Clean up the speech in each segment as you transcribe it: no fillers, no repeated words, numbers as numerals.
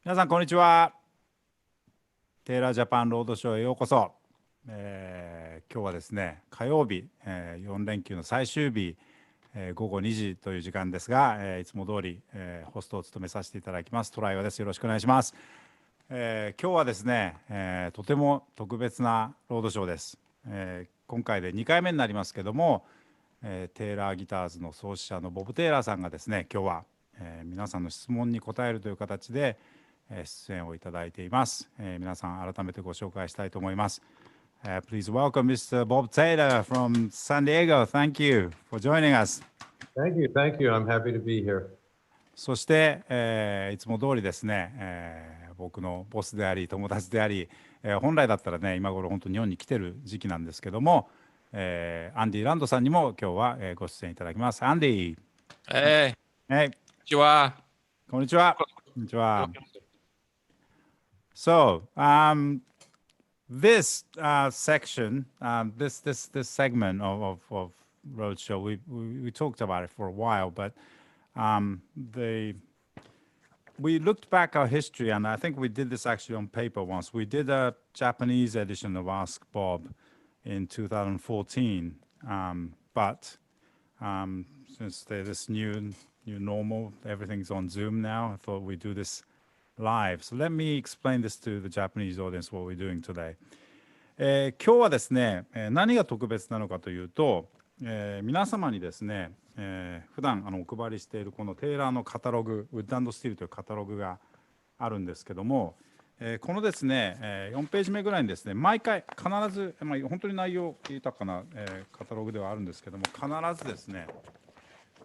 皆さんこんにちは。テイラージャパンロードショーへようこそ。今日はですね火曜日、4連休の最終日、午後2時という時間ですが、いつも通り、ホストを務めさせていただきますトライワです。よろしくお願いします。今日はですね、とても特別なロードショーです。今回で2回目になりますけども、テイラーギターズの創始者のボブ・テイラーさんがですね今日は、皆さんの質問に答えるという形で出演をいただいています。皆さん改めてご紹介したいと思います。Please welcome Mr. Bob Taylor from San Diego. Thank you for joining us. Thank you, thank you. I'm happy to be here. そして、いつも通りですね、僕のボスであり友達であり、本来だったらね今頃本当に日本に来てる時期なんですけども、アンディ・ランドさんにも今日は、ご出演いただきます。アンディ。こんにちは。こんにちは。こんにちは。So, this section, this segment of Roadshow, we talked about it for a while, but we looked back our history, and I think we did this actually on paper once. We did a Japanese edition of Ask Bob in 2014, but since this new normal, everything's on Zoom now, I thought we'd do this live. So let me explain this to the Japanese audience what we're doing today. 今日はですね、何が特別なのかというと、皆様にですね、普段お配りしているこのテイラーのカタログ、ウッド&スティールというカタログがあるんですけども、このですね、4ページ目ぐらいにですね、毎回必ず、本当に内容豊かな、カタログではあるんですけども、必ずですね、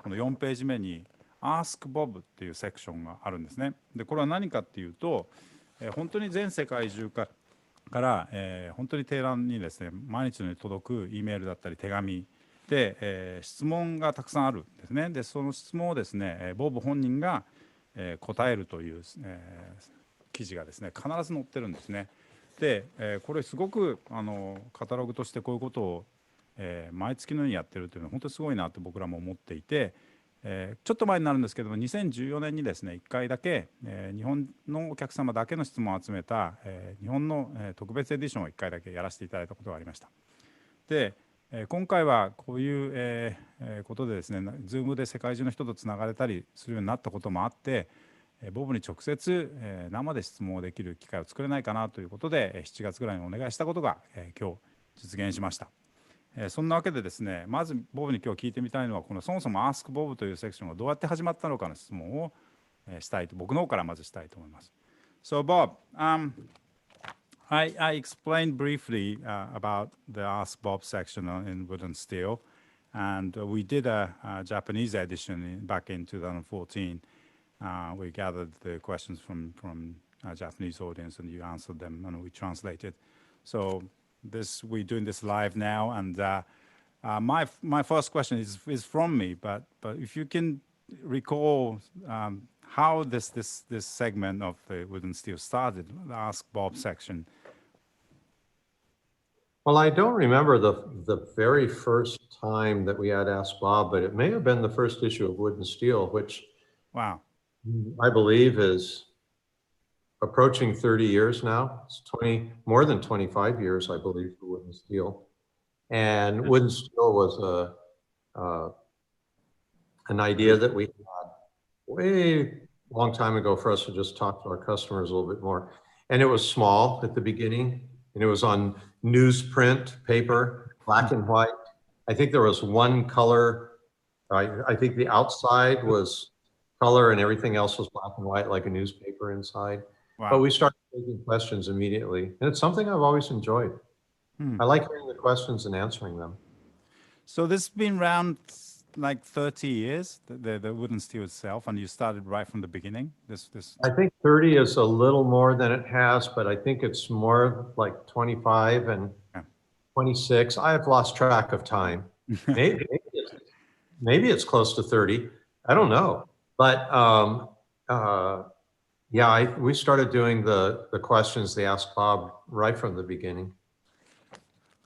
この4ページ目にAsk Bob っていうセクションがあるんですね。でこれは何かっていうと、本当に全世界中から、本当にテイラーにですね毎日のように届く E メールだったり手紙で、質問がたくさんあるんですね。でその質問をですねボブ本人が、答えるという、記事がですね必ず載ってるんですね。で、これすごくカタログとしてこういうことを、毎月のようにやってるというのは本当にすごいなと僕らも思っていて、ちょっと前になるんですけども2014年にですね1回だけ、日本のお客様だけの質問を集めた、日本の、特別エディションを1回だけやらせていただいたことがありました。で、今回はこういう、ことでですね Zoom で世界中の人とつながれたりするようになったこともあって、ボブに直接、生で質問をできる機会を作れないかなということで7月ぐらいにお願いしたことが、今日実現しました。そんなわけでですねまずボブに今日聞いてみたいのはこのそもそも Ask Bob というセクションがどうやって始まったのかの質問を、したいと僕の方からまずしたいと思います。So Bob, I explained briefly about the Ask Bob section in Wood and Steel, and we did a Japanese edition back in 2014. We gathered the questions from a Japanese audience and you answered them and we translated. So we're doing this live now, and my first question is from me, but if you can recall how this segment of the Wood and Steel started, the Ask Bob section. Well, I don't remember the very first time that we had Ask Bob, but it may have been the first issue of Wood and Steel, which Wow. I believe is approaching 30 years now. It's more than 25 years, I believe, for Wood and Steel. And Wood and Steel was an idea that we had way long time ago for us to just talk to our customers a little bit more. And it was small at the beginning, and it was on newsprint paper, black and white. I think there was one color. I think the outside was color and everything else was black and white, like a newspaper inside. Wow. But we started taking questions immediately. And it's something I've always enjoyed. I like hearing the questions and answering them. So this has been around like 30 years, the Wood and Steel itself, and you started right from the beginning? I think 30 is a little more than it has, but I think it's more like 25 and 26. I have lost track of time. Maybe it's close to 30. I don't know. But yeah, we started doing the questions, the Ask Bob, right from the beginning.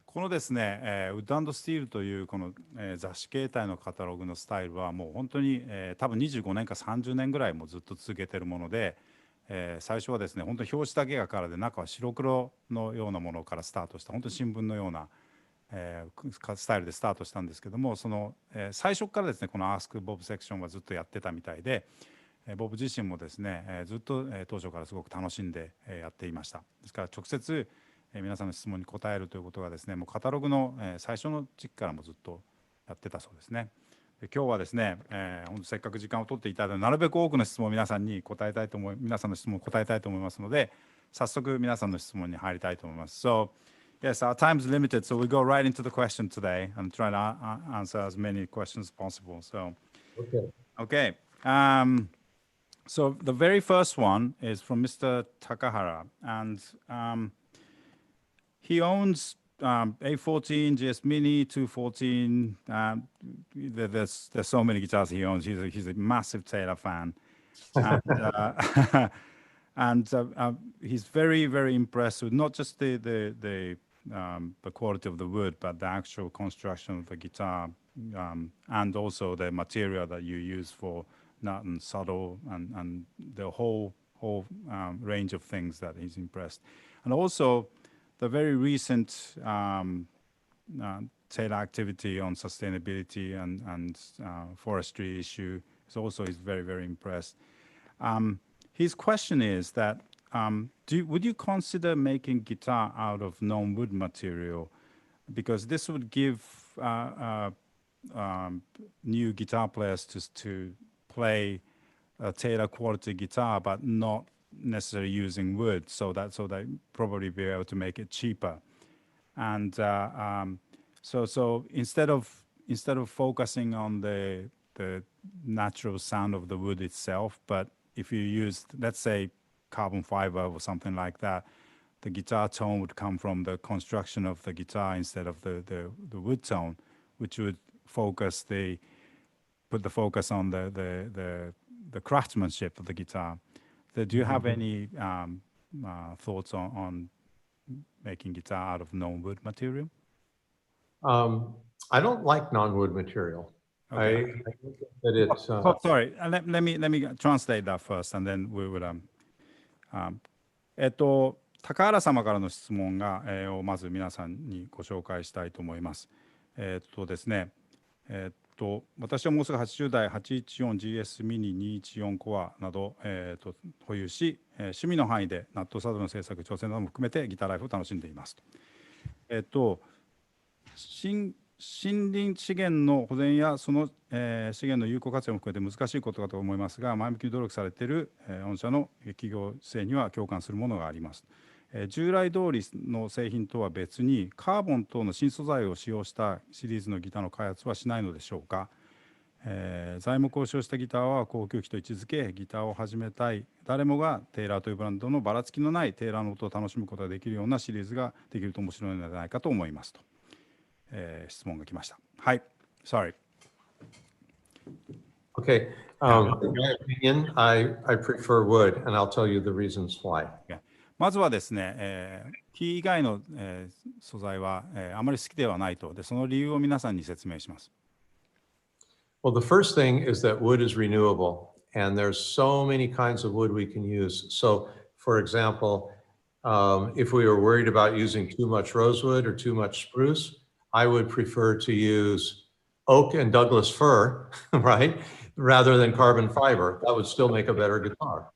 このですね、ウッド&スティールというこの、雑誌形態のカタログのスタイルはもう本当に、多分25年か30年ぐらいもずっと続けてるもので、最初はですね本当に表紙だけがカラーで中は白黒のようなものからスタートした本当に新聞のような、スタイルでスタートしたんですけども、その、最初からですねこの Ask Bob セクションはずっとやってたみたいで、ボブ自身もですね、ずっと、当初からすごく楽しんで、やっていました。ですから直接、皆さんの質問に答えるということがですねもうカタログの、最初の時期からもずっとやってたそうですね。で今日はですね、本当せっかく時間を取っていただいてなるべく多くの質問を皆さんの質問を答えたいと思いますので、早速皆さんの質問に入りたいと思います。So, yes, our time is limited, so we go right into the question today and try to answer as many questions as possible. So, okay. So the very first one is from Mr. Takahara, and he owns A14, GS Mini, 214. There's so many guitars he owns. He's a massive Taylor fan, and, he's very, very impressed with not just the quality of the wood, but the actual construction of the guitar, and also the material that you use for nut and saddle, and the whole range of things that he's impressed, and also the very recent Taylor activity on sustainability and forestry issue is also he's very, very impressed. His question is that would you consider making guitar out of non-wood material, because this would give new guitar players to play a Taylor quality guitar, but not necessarily using wood, so they probably be able to make it cheaper. And so instead of focusing on the natural sound of the wood itself, but if you use, let's say, carbon fiber or something like that, the guitar tone would come from the construction of the guitar instead of the wood tone, which would put the focus on the craftsmanship of the guitar. Do you have any thoughts on making guitar out of non-wood material? I don't like non-wood material. Okay. I think that it's. Sorry, let me translate that first, and then we would. 高原様からの質問をまず皆さんにご紹介したいと思います。ですね。私はもうすぐ80台 814GS ミニ214コアなど、保有し、趣味の範囲でナットサドルの製作挑戦なども含めてギターライフを楽しんでいますと。森林資源の保全やその、資源の有効活用も含めて難しいことかと思いますが、前向きに努力されている、御社の企業性には共感するものがあります。従来通りの製品とは別にカーボン等の新素材を使用したシリーズのギターの開発はしないのでしょうか。材木を使用したギターは高級機と位置づけ、ギターを始めたい誰もがテイラーというブランドのばらつきのないテイラーの音を楽しむことができるようなシリーズができると面白いのではないかと思いますと、質問が来ました。はい、sorry. Okay. In my opinion, I prefer wood, and I'll tell you the reasons why. まずはですね、木以外の、素材は、あまり好きではないと。で、その理由を皆さんに説明します。Well, the first thing is that wood is renewable, and there's so many kinds of wood we can use. So, for example, if we were worried about using too much rosewood or too much spruce, I would prefer to use oak and Douglas fir, right, rather than carbon fiber. That would still make a better guitar.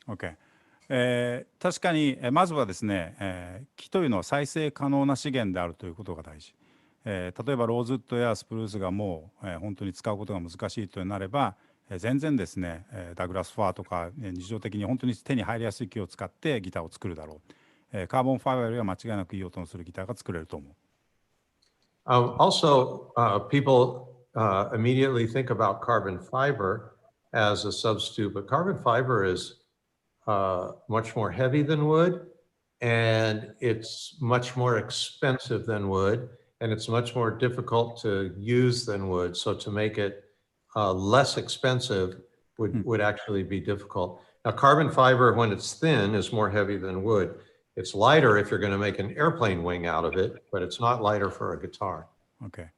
Okay. 確かに、まずはですね、木というのは再生可能な資源であるということが大事。例えばローズウッドやスプルースがもう、本当に使うことが難しいとなれば、全然ですね、ダグラスファーとか、日常的に本当に手に入りやすい木を使ってギターを作るだろう。カーボンファイバーよりは間違いなくいい音のするギターが作れると思う。Also, people immediately think about carbon fiber as a substitute, but carbon fiber is much more heavy than wood, and it's much more expensive than wood, and it's much more difficult to use than wood. So to make it less expensive would actually be difficult. Now, carbon fiber, when it's thin, is more heavy than wood. It's lighter if you're going to make an airplane wing out of it, but it's not lighter for a guitar. Okay.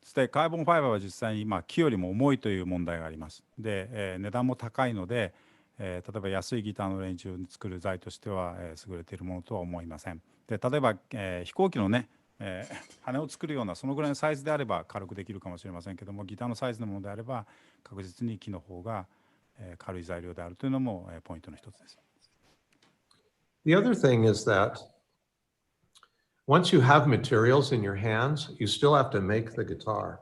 そしてカーボンファイバーは実際に木よりも重いという問題があります。で、値段も高いので、例えば安いギターのレンジを作る材としては、優れているものとは思いません。で例えば、飛行機のね、羽を作るようなそのぐらいのサイズであれば軽くできるかもしれませんけども、ギターのサイズのものであれば確実に木の方が、軽い材料であるというのも、ポイントの一つです。The other thing is that once you have materials in your hands, you still have to make the guitar.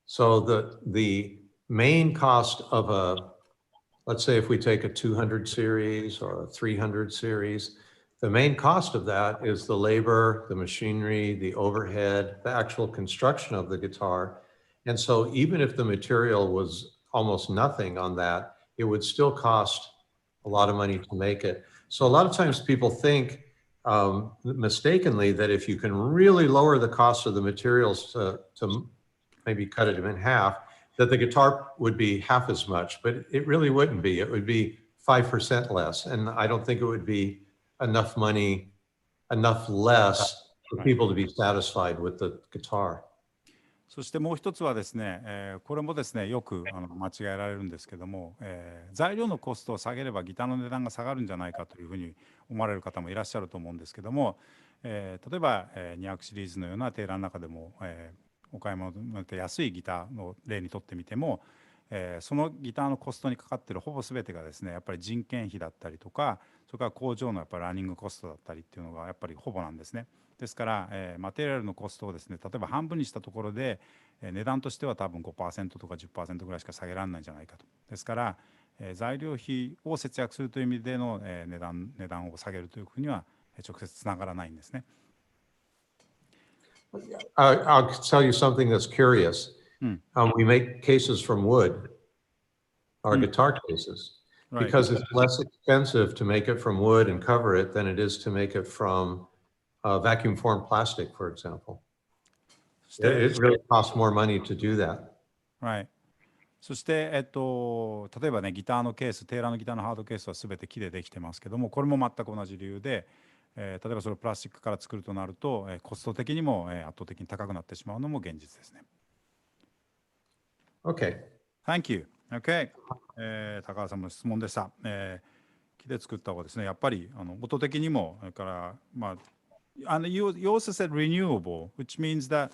So the main cost of let's say if we take a 200 series or a 300 series, the main cost of that is the labor, the machinery, the overhead, the actual construction of the guitar. And so even if the material was almost nothing on that, it would still cost a lot of money to make it. So a lot of times people think mistakenly that if you can really lower the cost of the materials to maybe cut it in half, that the guitar would be half as much, but it really wouldn't be. It would be 5% less. And I don't think it would be enough money, enough less for people to be satisfied with the guitar. そしてもう一つはですね、これもですねよく間違えられるんですけども、材料のコストを下げればギターの値段が下がるんじゃないかというふうに思われる方もいらっしゃると思うんですけども、例えば、200シリーズのようなテーラーの中でも、お買い物で安いギターの例にとってみても、そのギターのコストにかかっているほぼ全てがですねやっぱり人件費だったりとか、それから工場のやっぱりランニングコストだったりっていうのがやっぱりほぼなんですね。ですから、マテリアルのコストをですね例えば半分にしたところで、値段としては多分 5% とか 10% ぐらいしか下げられないんじゃないかと。ですから、材料費を節約するという意味での、値段を下げるというふうには直接つながらないんですね。I'll tell you something that's curious. We make cases from wood, our guitar cases, because it's less expensive to make it from wood and cover it than it is to make it from vacuum formed plastic, for example. It really costs more money to do that. Right. そして、例えばねギターのケース、テーラーのギターのハードケースは全て木でできてますけども、これも全く同じ理由で、例えばそれをプラスチックから作るとなると、コスト的にも、圧倒的に高くなってしまうのも現実ですね。Okay. Thank you. Okay. 高橋さんの質問でした。木で作った方がですね、やっぱり音的にも、それからyou also said renewable, which means that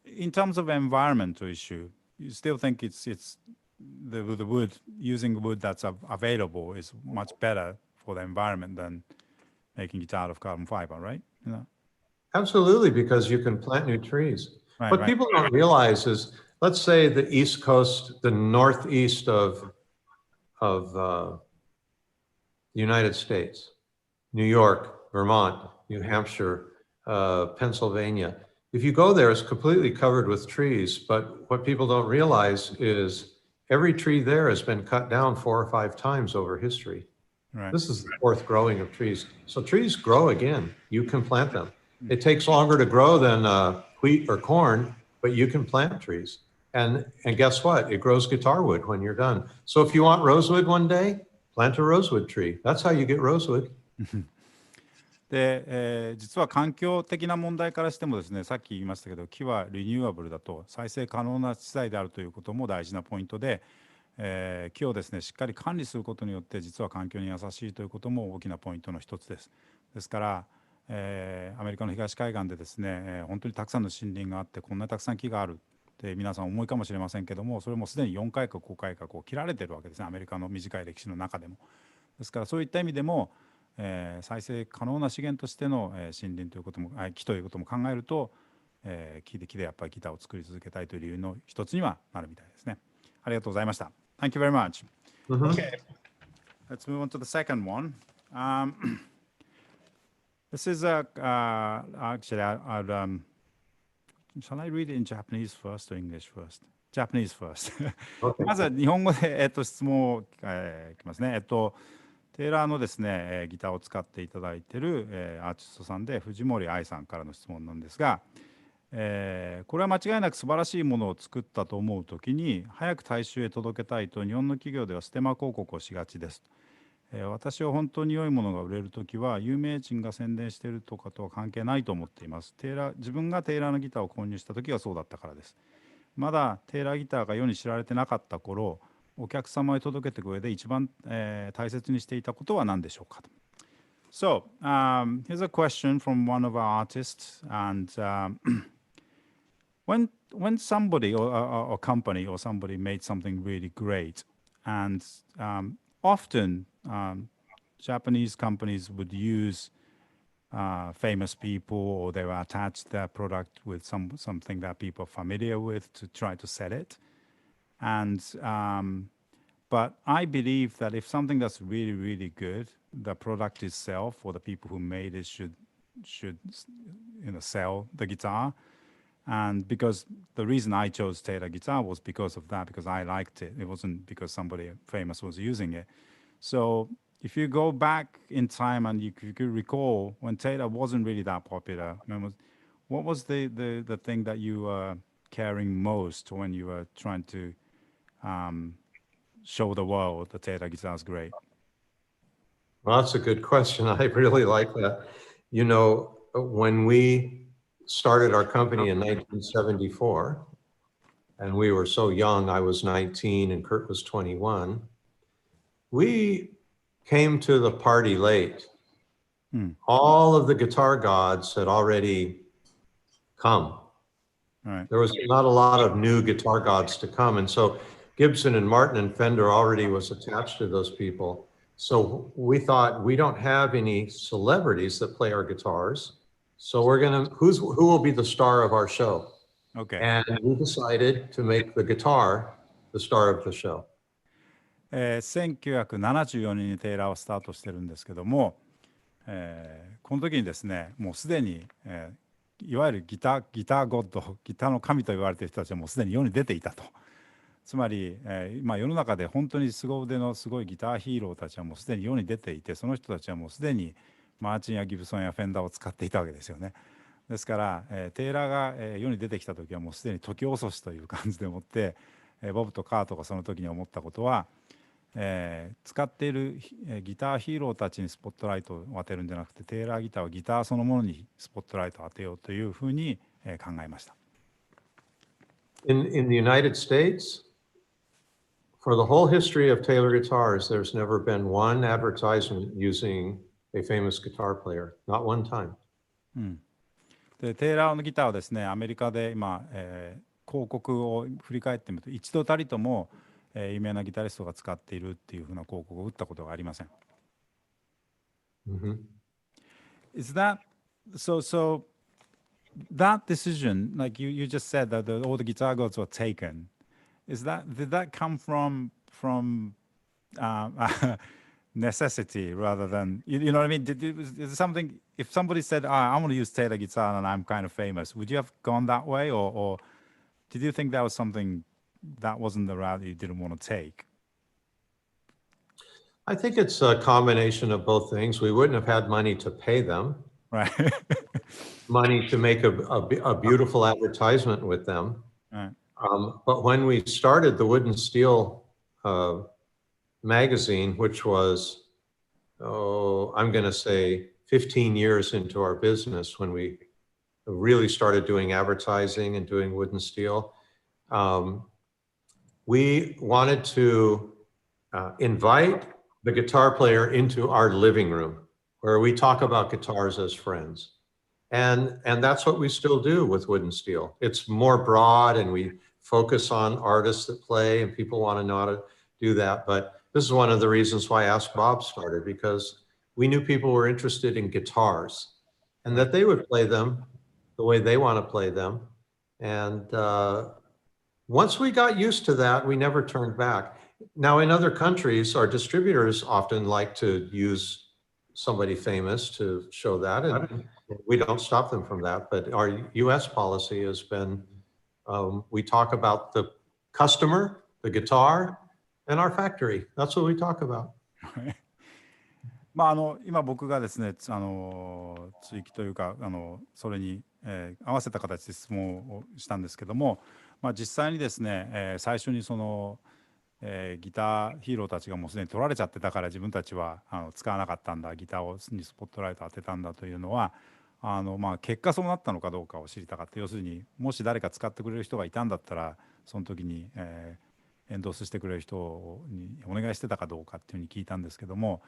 in terms of environmental issue, you still think it's the wood, using wood that's available is much better for the environment than making it out of carbon fiber, right? You know? Absolutely, because you can plant new trees. Right, What right. people don't realize is, let's say the East Coast, the Northeast of the United States, New York, Vermont, New Hampshire, Pennsylvania. If you go there, it's completely covered with trees. But what people don't realize is every tree there has been cut down 4 or 5 times over history. Right. This is the 4th growing of trees. So trees grow again. You can plant them. It takes longer to grow than wheat or corn, but you can plant trees. And guess what? It grows guitar wood when you're done. So if you want rosewood one day, plant a rosewood tree. That's how you get rosewood. で、実は環境的な問題からしてもですね、さっき言いましたけど木はリニューアブルだと再生可能な資材であるということも大事なポイントで、木をですねしっかり管理することによって実は環境に優しいということも大きなポイントの一つです。ですから、アメリカの東海岸でですね、本当にたくさんの森林があってこんなにたくさん木があるって皆さん思いかもしれませんけども、それもすでに4回か5回かこう切られてるわけですね、アメリカの短い歴史の中でも。ですからそういった意味でも再生可能な資源としての森林ということも木ということも考えると、木でやっぱりギターを作り続けたいという理由の一つにはなるみたいですね。ありがとうございました。Thank you very much. Okay, let's move on to the second one. This is actually shall I read it in Japanese first or English first? Japanese first. まずは日本語で、質問を、きますね。テーラーのですね、ギターを使っていただいている、アーティストさんで藤森愛さんからの質問なんですが、これは間違いなく素晴らしいものを作ったと思うときに早く大衆へ届けたいと日本の企業ではステマ広告をしがちです。私は本当に良いものが売れるときは有名人が宣伝しているとかとは関係ないと思っています。自分がテーラーのギターを購入したときはそうだったからです。まだテーラーギターが世に知られてなかった頃、お客様へ届けていく上で一番、大切にしていたことは何でしょうかと。So, here's a question from one of our artists, and when somebody or company or somebody made something really great, and often Japanese companies would use famous people, or they will attach their product with something that people are familiar with to try to sell it. And but I believe that if something that's really, really good, the product itself or the people who made it should sell the guitar. And because the reason I chose Taylor guitar was because of that, because I liked it. It wasn't because somebody famous was using it. So if you go back in time and you could recall when Taylor wasn't really that popular, what was the thing that you were caring most when you were trying to show the world that Taylor guitar is great? Well, that's a good question. I really like that. You know, when we started our company in 1974, and we were so young, I was 19 and Kurt was 21, we came to the party late. All of the guitar gods had already come. Right. There was not a lot of new guitar gods to come. And so Gibson and Martin and Fender already was attached to those people. So we thought, we don't have any celebrities that play our guitars. So we're gonna, who will be the star of our show? Okay. And we decided to make the guitar the star of the show. 1974年にテイラーをスタートしてるんですけども、この時にですね、もうすでに、いわゆるギターゴッド、ギターの神と言われている人たちはもうすでに世に出ていたと。つまり、今世の中で本当に凄腕のすごいギターヒーローたちはもうすでに世に出ていて、その人たちはもうすでにマーチンやギブソンやフェンダーを使っていたわけですよね。ですから、テイラーが、世に出てきた時はもうすでに時遅しという感じでもって、ボブとカートがその時に思ったことは、使っている、ギターヒーローたちにスポットライトを当てるんじゃなくて、テイラーギターはギターそのものにスポットライトを当てようというふうに、考えました。In the United States, for the whole history of Taylor guitars, there's never been one advertisement using a famous guitar player, not one time. でテイラーのギターはですね、アメリカで今、広告を振り返ってみると一度たりとも、有名なギタリストが使っているっていうふうな広告を打ったことがありません。Is that so that decision, like you just said that all the guitar gods were taken, did that come from necessity rather than you know what I mean? Is it something, if somebody said, I want to use Taylor guitar and I'm kind of famous, would you have gone that way, or did you think that was something that wasn't the route you didn't want to take? I think it's a combination of both things. We wouldn't have had money to pay them, Right. money to make a beautiful advertisement with them. Right. But when we started the Wood and Steel magazine, which was, I'm going to say 15 years into our business, when we really started doing advertising and doing Wood and Steel, we wanted to invite the guitar player into our living room where we talk about guitars as friends. And that's what we still do with Wood and Steel. It's more broad and we focus on artists that play and people want to know how to do that. But this is one of the reasons why Ask Bob started, because we knew people were interested in guitars and that they would play them the way they want to play them. And once we got used to that, we never turned back. Now, in other countries, our distributors often like to use somebody famous to show that, and we don't stop them from that. But our US policy has been, we talk about the customer, the guitar, and our factory. That's what we talk about. まあ今僕がですね、追記というかそれに、合わせた形で質問をしたんですけども、実際にですね、最初にその、ギターヒーローたちがもうすでに取られちゃってたから自分たちは使わなかったんだ、ギターにスポットライト当てたんだというのは結果そうなったのかどうかを知りたかった。要するにもし誰か使ってくれる人がいたんだったらその時に、エンドースしてくれる人にお願いしてたかどうかっていうふうに聞いたんですけども、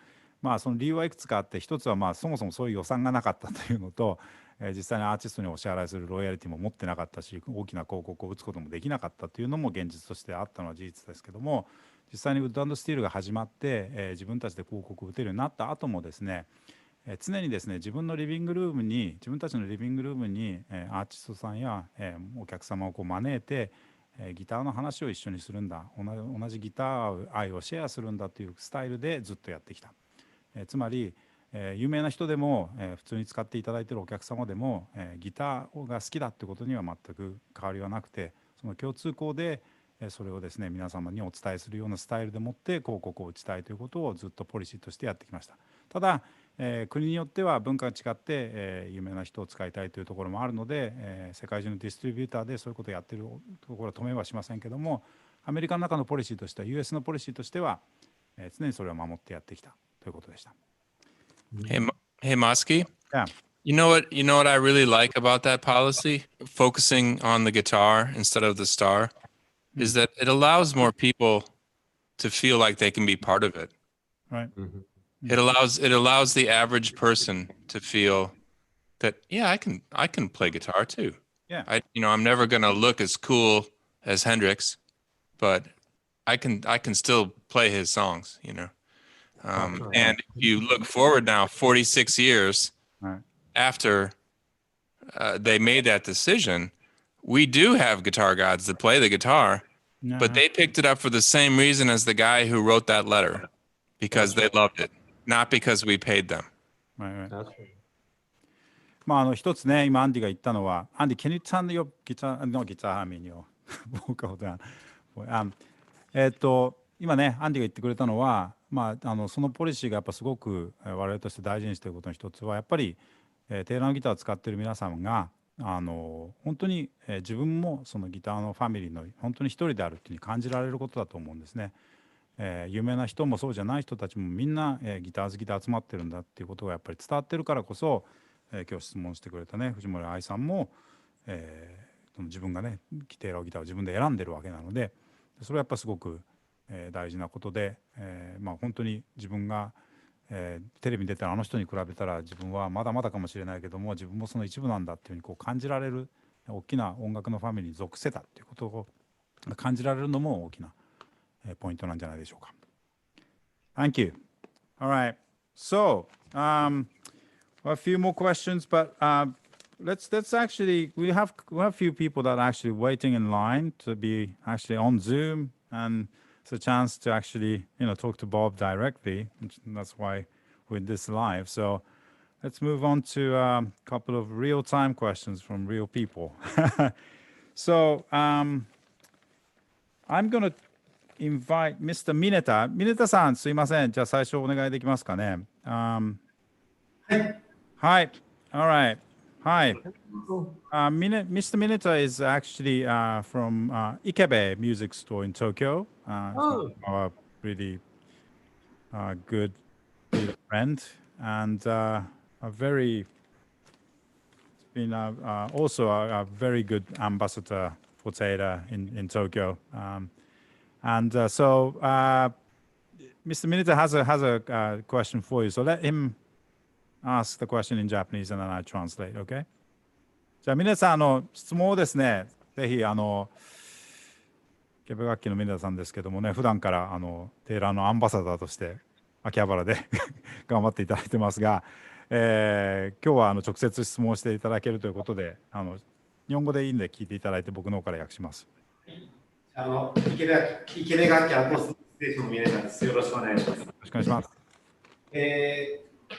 その理由はいくつかあって、一つはそもそもそういう予算がなかったというのと、実際にアーティストにお支払いするロイヤリティも持ってなかったし、大きな広告を打つこともできなかったというのも現実としてあったのは事実ですけども、実際にウッド&スティールが始まって、自分たちで広告を打てるようになった後もですね、常にですね、自分たちのリビングルームに、アーティストさんや、お客様を招いて、ギターの話を一緒にするんだ、同じギター愛をシェアするんだというスタイルでずっとやってきた。つまり、有名な人でも、普通に使っていただいているお客様でも、ギターが好きだってことには全く変わりはなくて、その共通項でそれをですね、皆様にお伝えするようなスタイルでもって広告を打ちたいということをずっとポリシーとしてやってきました。ただ、国によっては文化が違って、有名な人を使いたいというところもあるので、世界中のディストリビューターでそういうことをやっているところは止めはしませんけども、アメリカの中のポリシーとしては US のポリシーとしては、常にそれを守ってやってきたということでした。Hey, Mosky. Yeah. You know what I really like about that policy, focusing on the guitar instead of the star, is that it allows more people to feel like they can be part of it. Right. It allows the average person to feel that, yeah, I can play guitar too. Yeah. I'm never gonna look as cool as Hendrix, but I can still play his songs, And if you look forward now 46 years Right. after they made that decision, we do have guitar gods that play the guitar, but they picked it up for the same reason as the guy who wrote that letter, because they loved it, not because we paid them. Right. That's right. 一つね、今アンディが言ったのは、アンディ、can you turn your guitar, no guitar, I mean your vocal down. 今ね、アンディが言ってくれたのは、そのポリシーがやっぱすごく我々として大事にしていることの一つは、やっぱり、テイラーのギターを使っている皆さんが本当に、自分もそのギターのファミリーの本当に一人であるっていうふうに感じられることだと思うんですね。有名な人もそうじゃない人たちもみんな、ギター好きで集まってるんだっていうことがやっぱり伝わってるからこそ、今日質問してくれたね藤森愛さんも、自分がねテイラーギターを自分で選んでるわけなので、それはやっぱすごく、大事なことで、本当に自分が、テレビに出てるあの人に比べたら自分はまだまだかもしれないけども、自分もその一部なんだっていうふうにこう感じられる、大きな音楽のファミリーに属せたっていうことを感じられるのも大きなポイントなんじゃないでしょうか。Thank you. All right. So, a few more questions, but let's actually we have a few people that are actually waiting in line to be actually on Zoom, and it's a chance to actually talk to Bob directly. And that's why we're this live. So let's move on to a couple of real-time questions from real people. So I'm going to invite Mr. Mineta. Mineta さん、すいません。じゃあ最初お願いできますかね。Hi. All right. Hi. Mr. Mineta is actually from Ikebe Music Store in Tokyo. Our really good friend, and also a very good ambassador for Teira in Tokyo. So Mr. Mineta has a question for you. So let him ask the question in Japanese and then I translate, okay? じゃあ皆さん質問をですね、ぜひ池部楽器の皆さんですけどもね、普段からテイラーのアンバサダーとして秋葉原で頑張っていただいてますが、今日は直接質問していただけるということで、日本語でいいんで聞いていただいて僕の方から訳します。池部楽器アコースティックステーションの峯田です。よろしくお願いします。よろしくお願いします。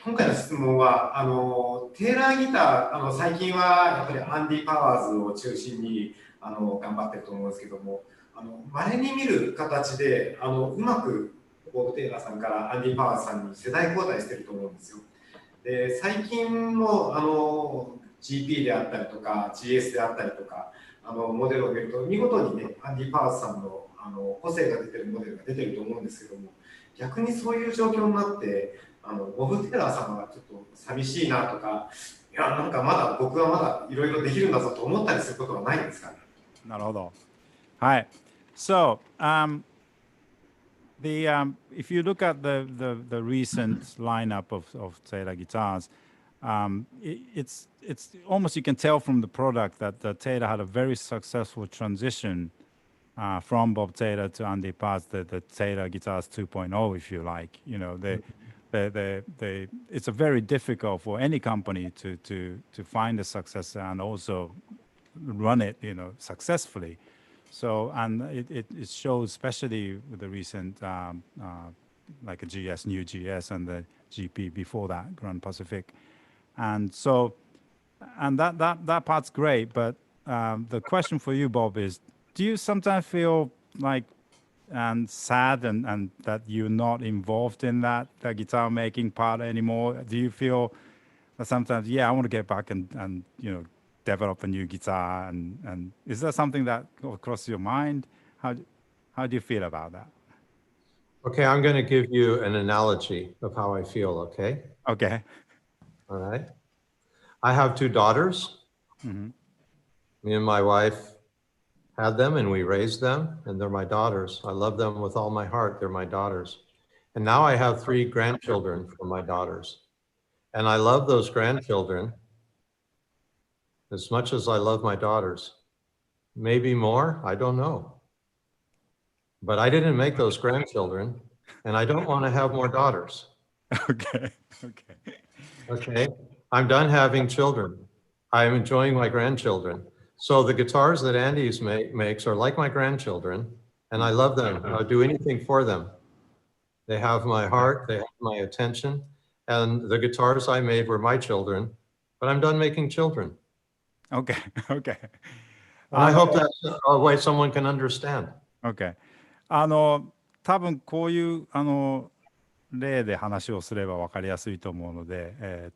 今回の質問はテイラーギター最近はやっぱりアンディ・パワーズを中心に頑張ってると思うんですけども、稀に見る形でうまくボブ・テイラーさんからアンディ・パワーズさんに世代交代してると思うんですよ。で最近のGP であったりとか GS であったりとかモデルを見ると見事にねアンディ・パワーズさんの個性が出てるモデルが出てると思うんですけども、逆にそういう状況になってボブ・テイラーさんがちょっと寂しいなとか、いやなんかまだ僕はまだいろいろできるんだぞと思ったりすることはないんですかね。なるほど。はい。So, If you look at the recent lineup of Taylor guitars, it's almost you can tell from the product that the Taylor had a very successful transition from Bob Taylor to Andy Paz, the Taylor Guitars 2.0, if you like. You know, it's a very difficult for any company to find a successor and also run it, you know, successfully. So, and it shows, especially with the recent, like a GS, new GS, and the GP before that, Grand Pacific. And so, and that part's great. But the question for you, Bob, is, do you sometimes feel like sad and that you're not involved in that guitar making part anymore? Do you feel that sometimes, yeah, I want to get back and you know, develop a new guitar, and is that something that crosses your mind? How do you feel about that? Okay, I'm going to give you an analogy of how I feel, okay? Okay. All right. I have two daughters. Mm-hmm. Me and my wife had them and we raised them, and they're my daughters. I love them with all my heart. They're my daughters. And now I have 3 grandchildren from my daughters. And I love those grandchildren as much as I love my daughters. Maybe more, I don't know. But I didn't make those grandchildren, and I don't want to have more daughters. Okay. Okay, I'm done having children. I'm enjoying my grandchildren. So the guitars that Andy's makes are like my grandchildren, and I love them. I'll do anything for them. They have my heart, they have my attention, and the guitars I made were my children, but I'm done making children. Okay. And I hope that's a way someone can understand. Okay. 多分こういう例で話をすれば分かりやすいと思うので、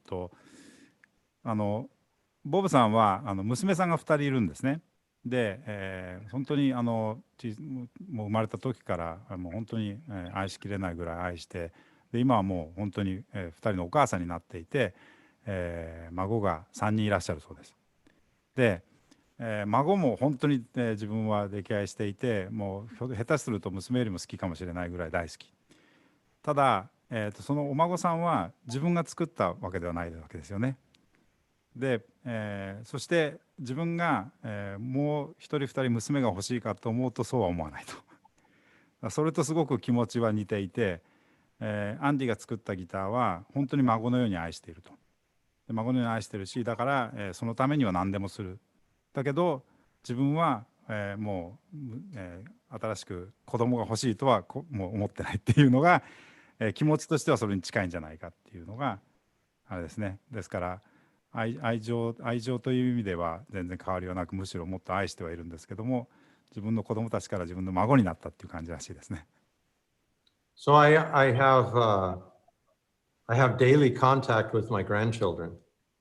ボブさんは娘さんが2人いるんですね。で、本当にもう生まれた時からもう本当に愛しきれないぐらい愛して、で今はもう本当に2人のお母さんになっていて、孫が3人いらっしゃるそうです。で、孫も本当に、自分は溺愛していて、もう下手すると娘よりも好きかもしれないぐらい大好き。ただ、そのお孫さんは自分が作ったわけではないわけですよね。で、そして自分が、もう一人二人娘が欲しいかと思うとそうは思わないと。それとすごく気持ちは似ていて、アンディが作ったギターは本当に孫のように愛していると。で孫のように愛してるし、だから、そのためには何でもする。だけど自分は、もう、新しく子供が欲しいとはもう思ってないっていうのが、気持ちとしてはそれに近いんじゃないかっていうのがあれですね。ですから愛情という意味では全然変わりはなく、むしろもっと愛してはいるんですけども、自分の子供たちから自分の孫になったっていう感じらしいですね。So I have daily contact with my grandchildren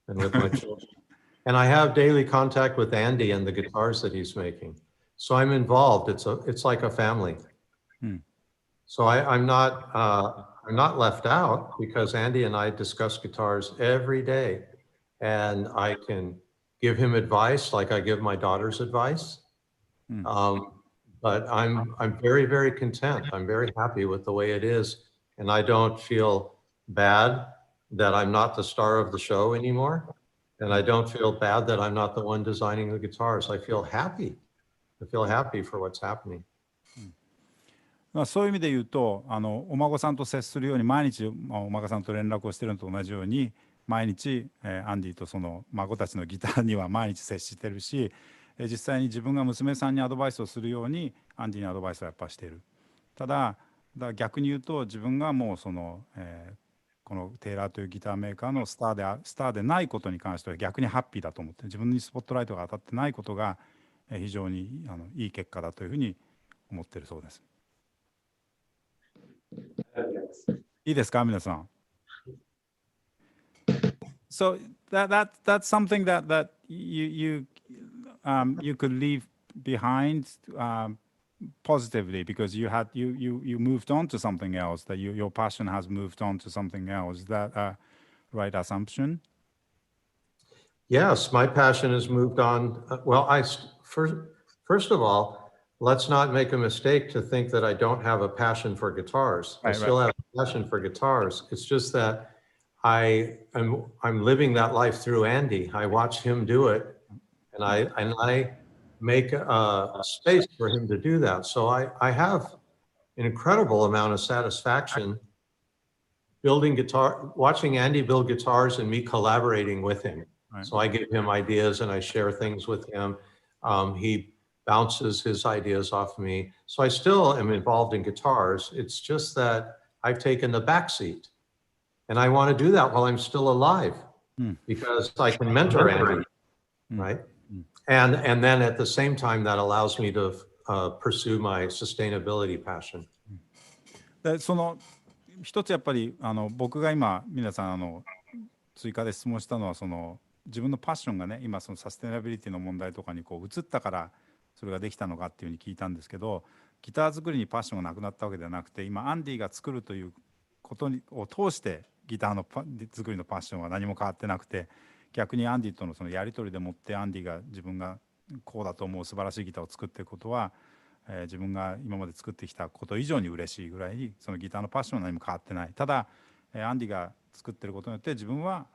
and with my children. And I have daily contact with Andy and the guitars that he's making. So I'm involved. It's like a family. So I'm not left out because Andy and I discuss guitars every day, and I can give him advice like I give my daughters advice. But I'm very, very content. I'm very happy with the way it is, and I don't feel bad that I'm not the star of the show anymore. And I don't feel bad that I'm not the one designing the guitars. I feel happy. I feel happy for what's happening. そういう意味で言うと、お孫さんと接するように毎日、お孫さんと連絡をしているのと同じように毎日、アンディとその孫たちのギターには毎日接してるし、実際に自分が娘さんにアドバイスをするようにアンディにアドバイスをやっぱしている。ただ逆に言うと、自分がもうその、このテイラーというギターメーカーのスターでないことに関しては逆にハッピーだと思って、自分にスポットライトが当たってないことが非常にいい結果だというふうに思っているそうです。いいですか、皆さん。So that's something that you could leave behind positively because you moved on to something else, that your passion has moved on to something else. Is that a right assumption? Yes, my passion has moved on. Well, first of all, let's not make a mistake to think that I don't have a passion for guitars. I still have a passion for guitars. It's just that I'm living that life through Andy. I watch him do it, and I make a space for him to do that. So I have an incredible amount of satisfaction building guitar, watching Andy build guitars and me collaborating with him. So I give him ideas and I share things with him. He bounces his ideas off me. So I still am involved in guitars. It's just that I've taken the back seat. And I want to do that while I'm still alive because I can mentor Andy, right? And then at the same time, that allows me to pursue my sustainability passion. でその一つやっぱり僕が今皆さん追加で質問したのはその自分のパッションがね今そのサステナビリティの問題とかにこう移ったからそれができたのかっていうふうに聞いたんですけど、ギター作りにパッションがなくなったわけではなくて、今アンディが作るということを通してギターの作りのパッションは何も変わってなくて、逆にアンディとのそのやり取りでもってアンディが自分がこうだと思う素晴らしいギターを作っていくことは、自分が今まで作ってきたこと以上に嬉しいぐらいにそのギターのパッションは何も変わってない。ただアンディが作ってることによって自分は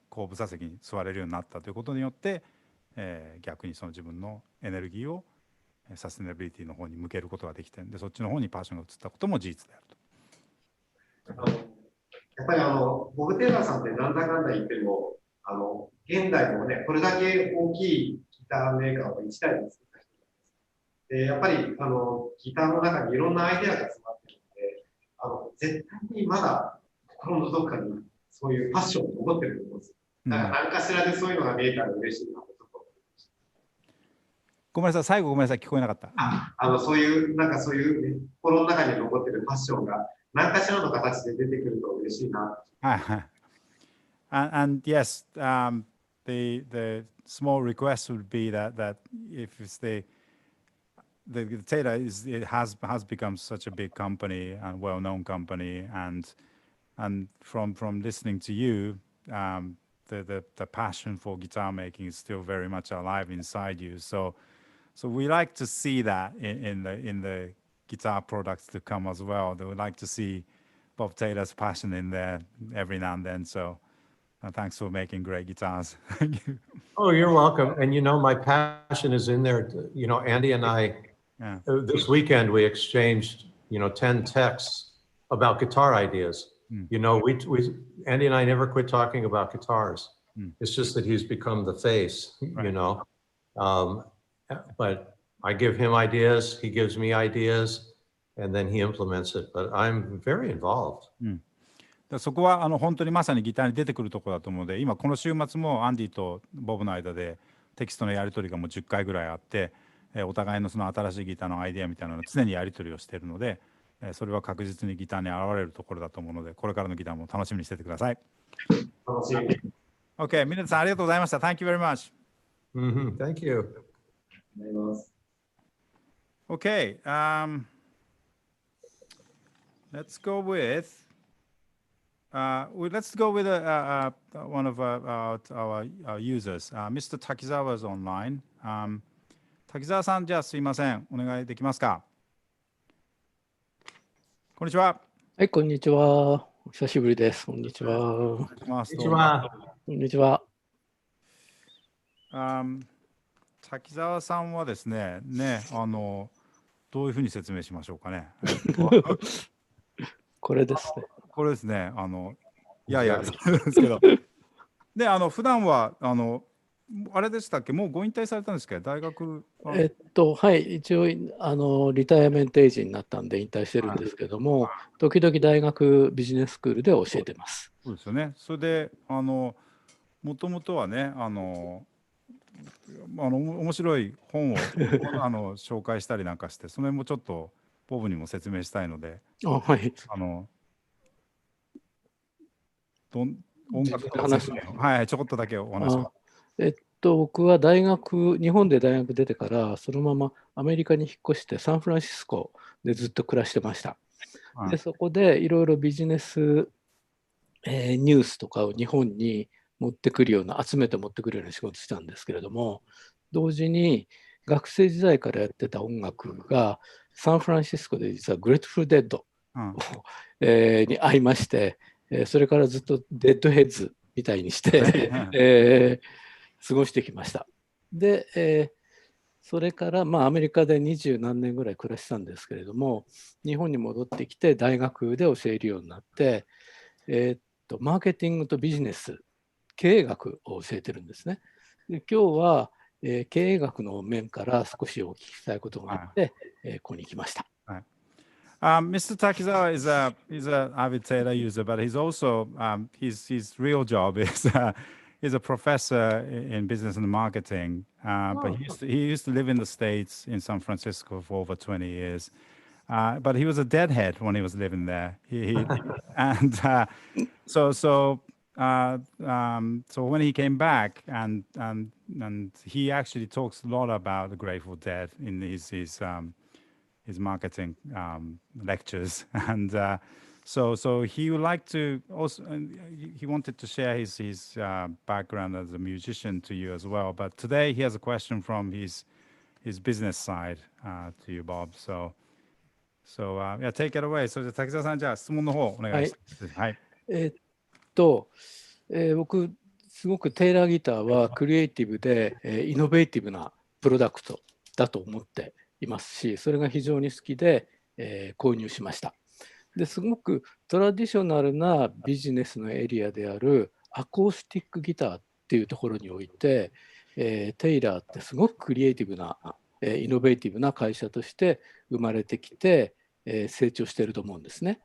後部座席に座れるようになったということによって、逆にその自分のエネルギーをサステナビリティの方に向けることができて、でそっちの方にパッションが移ったことも事実であると。やっぱりボブ・テイラーさんってなんだかんだ言っても現代のねこれだけ大きいギターメーカーを一台で作った人なんです。でやっぱりギターの中にいろんなアイデアが詰まっているので絶対にまだ心のどっかにそういうパッションが残ってると思うんですよ。だから何かしらでそういうのが見えたら嬉しいなと。ごめんなさい、最後ごめんなさい、聞こえなかった。そういうなんかそういう、ね、心の中に残ってるパッションが何かしらの形で出てくると嬉しいな。And yes, the small request would be that if it's the Taylor has become such a big company and well-known company, and from listening to you, the passion for guitar making is still very much alive inside you. So we like to see that in the guitar products to come as well. They would like to see Bob Taylor's passion in there every now and then. So thanks for making great guitars. Thank you. Oh, you're welcome. And my passion is in there. Andy and I, this weekend we exchanged, 10 texts about guitar ideas. Andy and I never quit talking about guitars. It's just that he's become the face, but I give him ideas, he gives me ideas, and then he implements it. But I'm very involved. そこは本当にまさにギターに出てくるところだと思うので、今この週末もアンディとボブの間でテキストのやり取りがもう10回ぐらいあって、お互いのその新しいギターのアイデアみたいなのを常にやり取りをしているので、それは確実にギターに現れるところだと思うので、これからのギターも楽しみにしててください。楽しみ。OK、ミネタさんありがとうございました。Thank you very much. Thank you. OK、let's go with one of our users. Mr. Takizawa is online. 滝沢さん、じゃあすいません、お願いできますか。こんにちは。はい、こんにちは。お久しぶりです。こんにちは。こんにちは。滝沢さんはですね、どういうふうに説明しましょうかね。これですね。これですね。いやいや、ですけど。で、普段はあれでしたっけ、もうご引退されたんですか、大学は。はい、一応リタイアメントエイジになったんで引退してるんですけども、時々大学ビジネススクールで教えてます。そうですよね。それでもともとはね、面白い本を紹介したりなんかして、それもちょっとボブにも説明したいので、はい。音楽の話を、はい、ちょこっとだけお話を。僕は日本で大学出てから、そのままアメリカに引っ越してサンフランシスコでずっと暮らしてました。で、そこでいろいろビジネス、ニュースとかを日本に集めて持ってくるような仕事したんですけれども、同時に、学生時代からやってた音楽がサンフランシスコで実はグレットフルデッドに会いまして、それからずっとデッドヘッズみたいにして過ごしてきました。で、それからアメリカで20何年ぐらい暮らしたんですけれども、日本に戻ってきて大学で教えるようになって、マーケティングとビジネス、経営学を教えてるんですね。で今日は、経営学の面から少しお聞きしたいことがあって、ここに来ました。Mr. Takizawa is a avid Taylor user, but he's also his real job is he's a professor in business and marketing. But he used to live in the States in San Francisco for over 20 years. But he was a deadhead when he was living there. And so when he came back and he actually talks a lot about the Grateful Dead in his marketing lectures, and so he would like to also he wanted to share his background as a musician to you as well. But today he has a question from his business side to you, Bob. So yeah, take it away. So 滝沢さん、じゃあ質問の方お願いします。はい。僕すごくテイラーギターはクリエイティブで、イノベーティブなプロダクトだと思っていますし、それが非常に好きで、購入しました。ですごくトラディショナルなビジネスのエリアであるアコースティックギターっていうところにおいて、テイラーってすごくクリエイティブな、イノベーティブな会社として生まれてきて、成長していると思うんですね。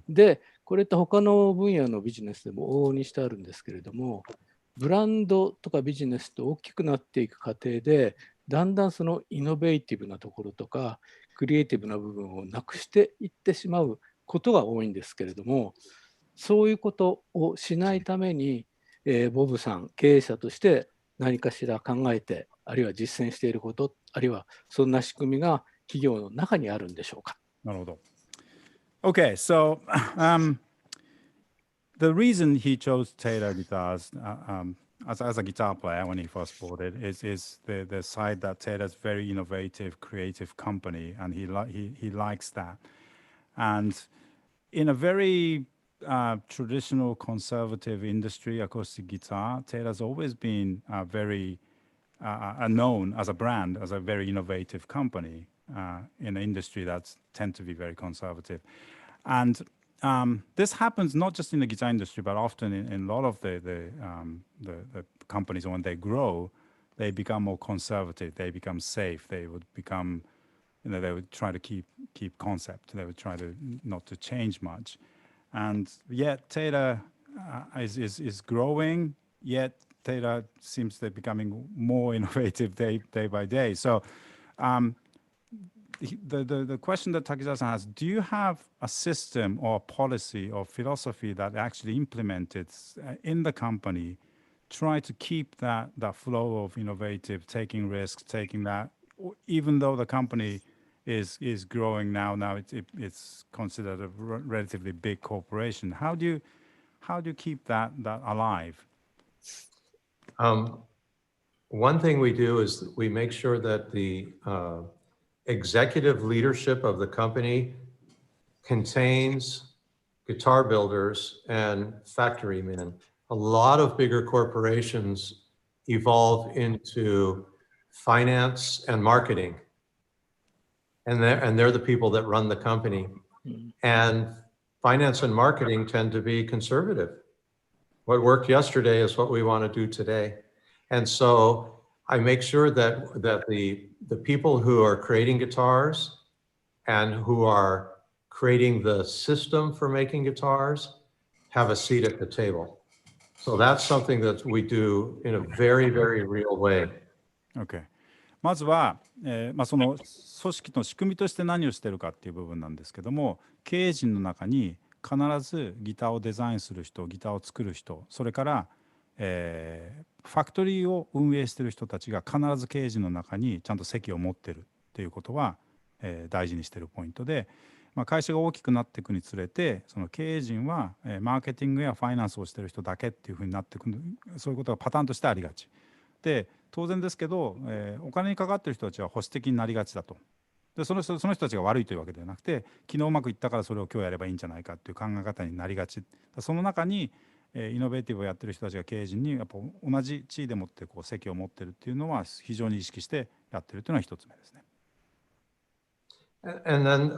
でこれって他の分野のビジネスでも往々にしてあるんですけれども、ブランドとかビジネスと大きくなっていく過程でだんだんそのイノベーティブなところとかクリエイティブな部分をなくしていってしまうことが多いんですけれども、そういうことをしないために、ボブさん経営者として何かしら考えて、あるいは実践していること、あるいはそんな仕組みが企業の中にあるんでしょうか。なるほど。Okay, so the reason he chose Taylor guitars as a guitar player when he first bought it is the side that Taylor's very innovative, creative company, and he likes that. And in a very traditional conservative industry, acoustic guitar, Taylor's always been very known as a brand, as a very innovative company in an industry that tend to be very conservative. And this happens not just in the guitar industry, but often in a lot of the companies. When they grow, they become more conservative. They become safe. They would become, they would try to keep concept. They would try to not to change much. And yet Taylor is growing. Yet Taylor seems to be becoming more innovative day by day. So the question that Takizawa-san has, do you have a system or a policy or philosophy that actually implemented in the company, try to keep that flow of innovative, taking risks, taking that, even though the company is growing now it's considered a relatively big corporation. How do you keep that alive? One thing we do is we make sure that the executive leadership of the company contains guitar builders and factory men. A lot of bigger corporations evolve into finance and marketing. And they're the people that run the company. And finance and marketing tend to be conservative. What worked yesterday is what we want to do today. And so I make sure that the people who are creating guitars and who are creating the system for making guitars have a seat at the table. So that's something that we do in a very, very real way. Okay. まずは、その組織の仕組みとして何をしているかっていう部分なんですけども、経営陣の中に必ずギターをデザインする人、ギターを作る人、それから、ファクトリーを運営している人たちが必ず経営陣の中にちゃんと席を持ってるっていうことは、大事にしているポイントで、会社が大きくなっていくにつれてその経営陣は、マーケティングやファイナンスをしている人だけっていうふうになっていく、そういうことがパターンとしてありがち。って当然ですけど、お金にかかっている人たちは保守的になりがちだと。でその人たちが悪いというわけではなくて、昨日うまくいったからそれを今日やればいいんじゃないかっていう考え方になりがち。その中にイノベーティブをやってる人たちが経営陣にやっぱ同じ地位でもってこう席を持ってるっていうのは非常に意識してやってるというのは一つ目ですね。And then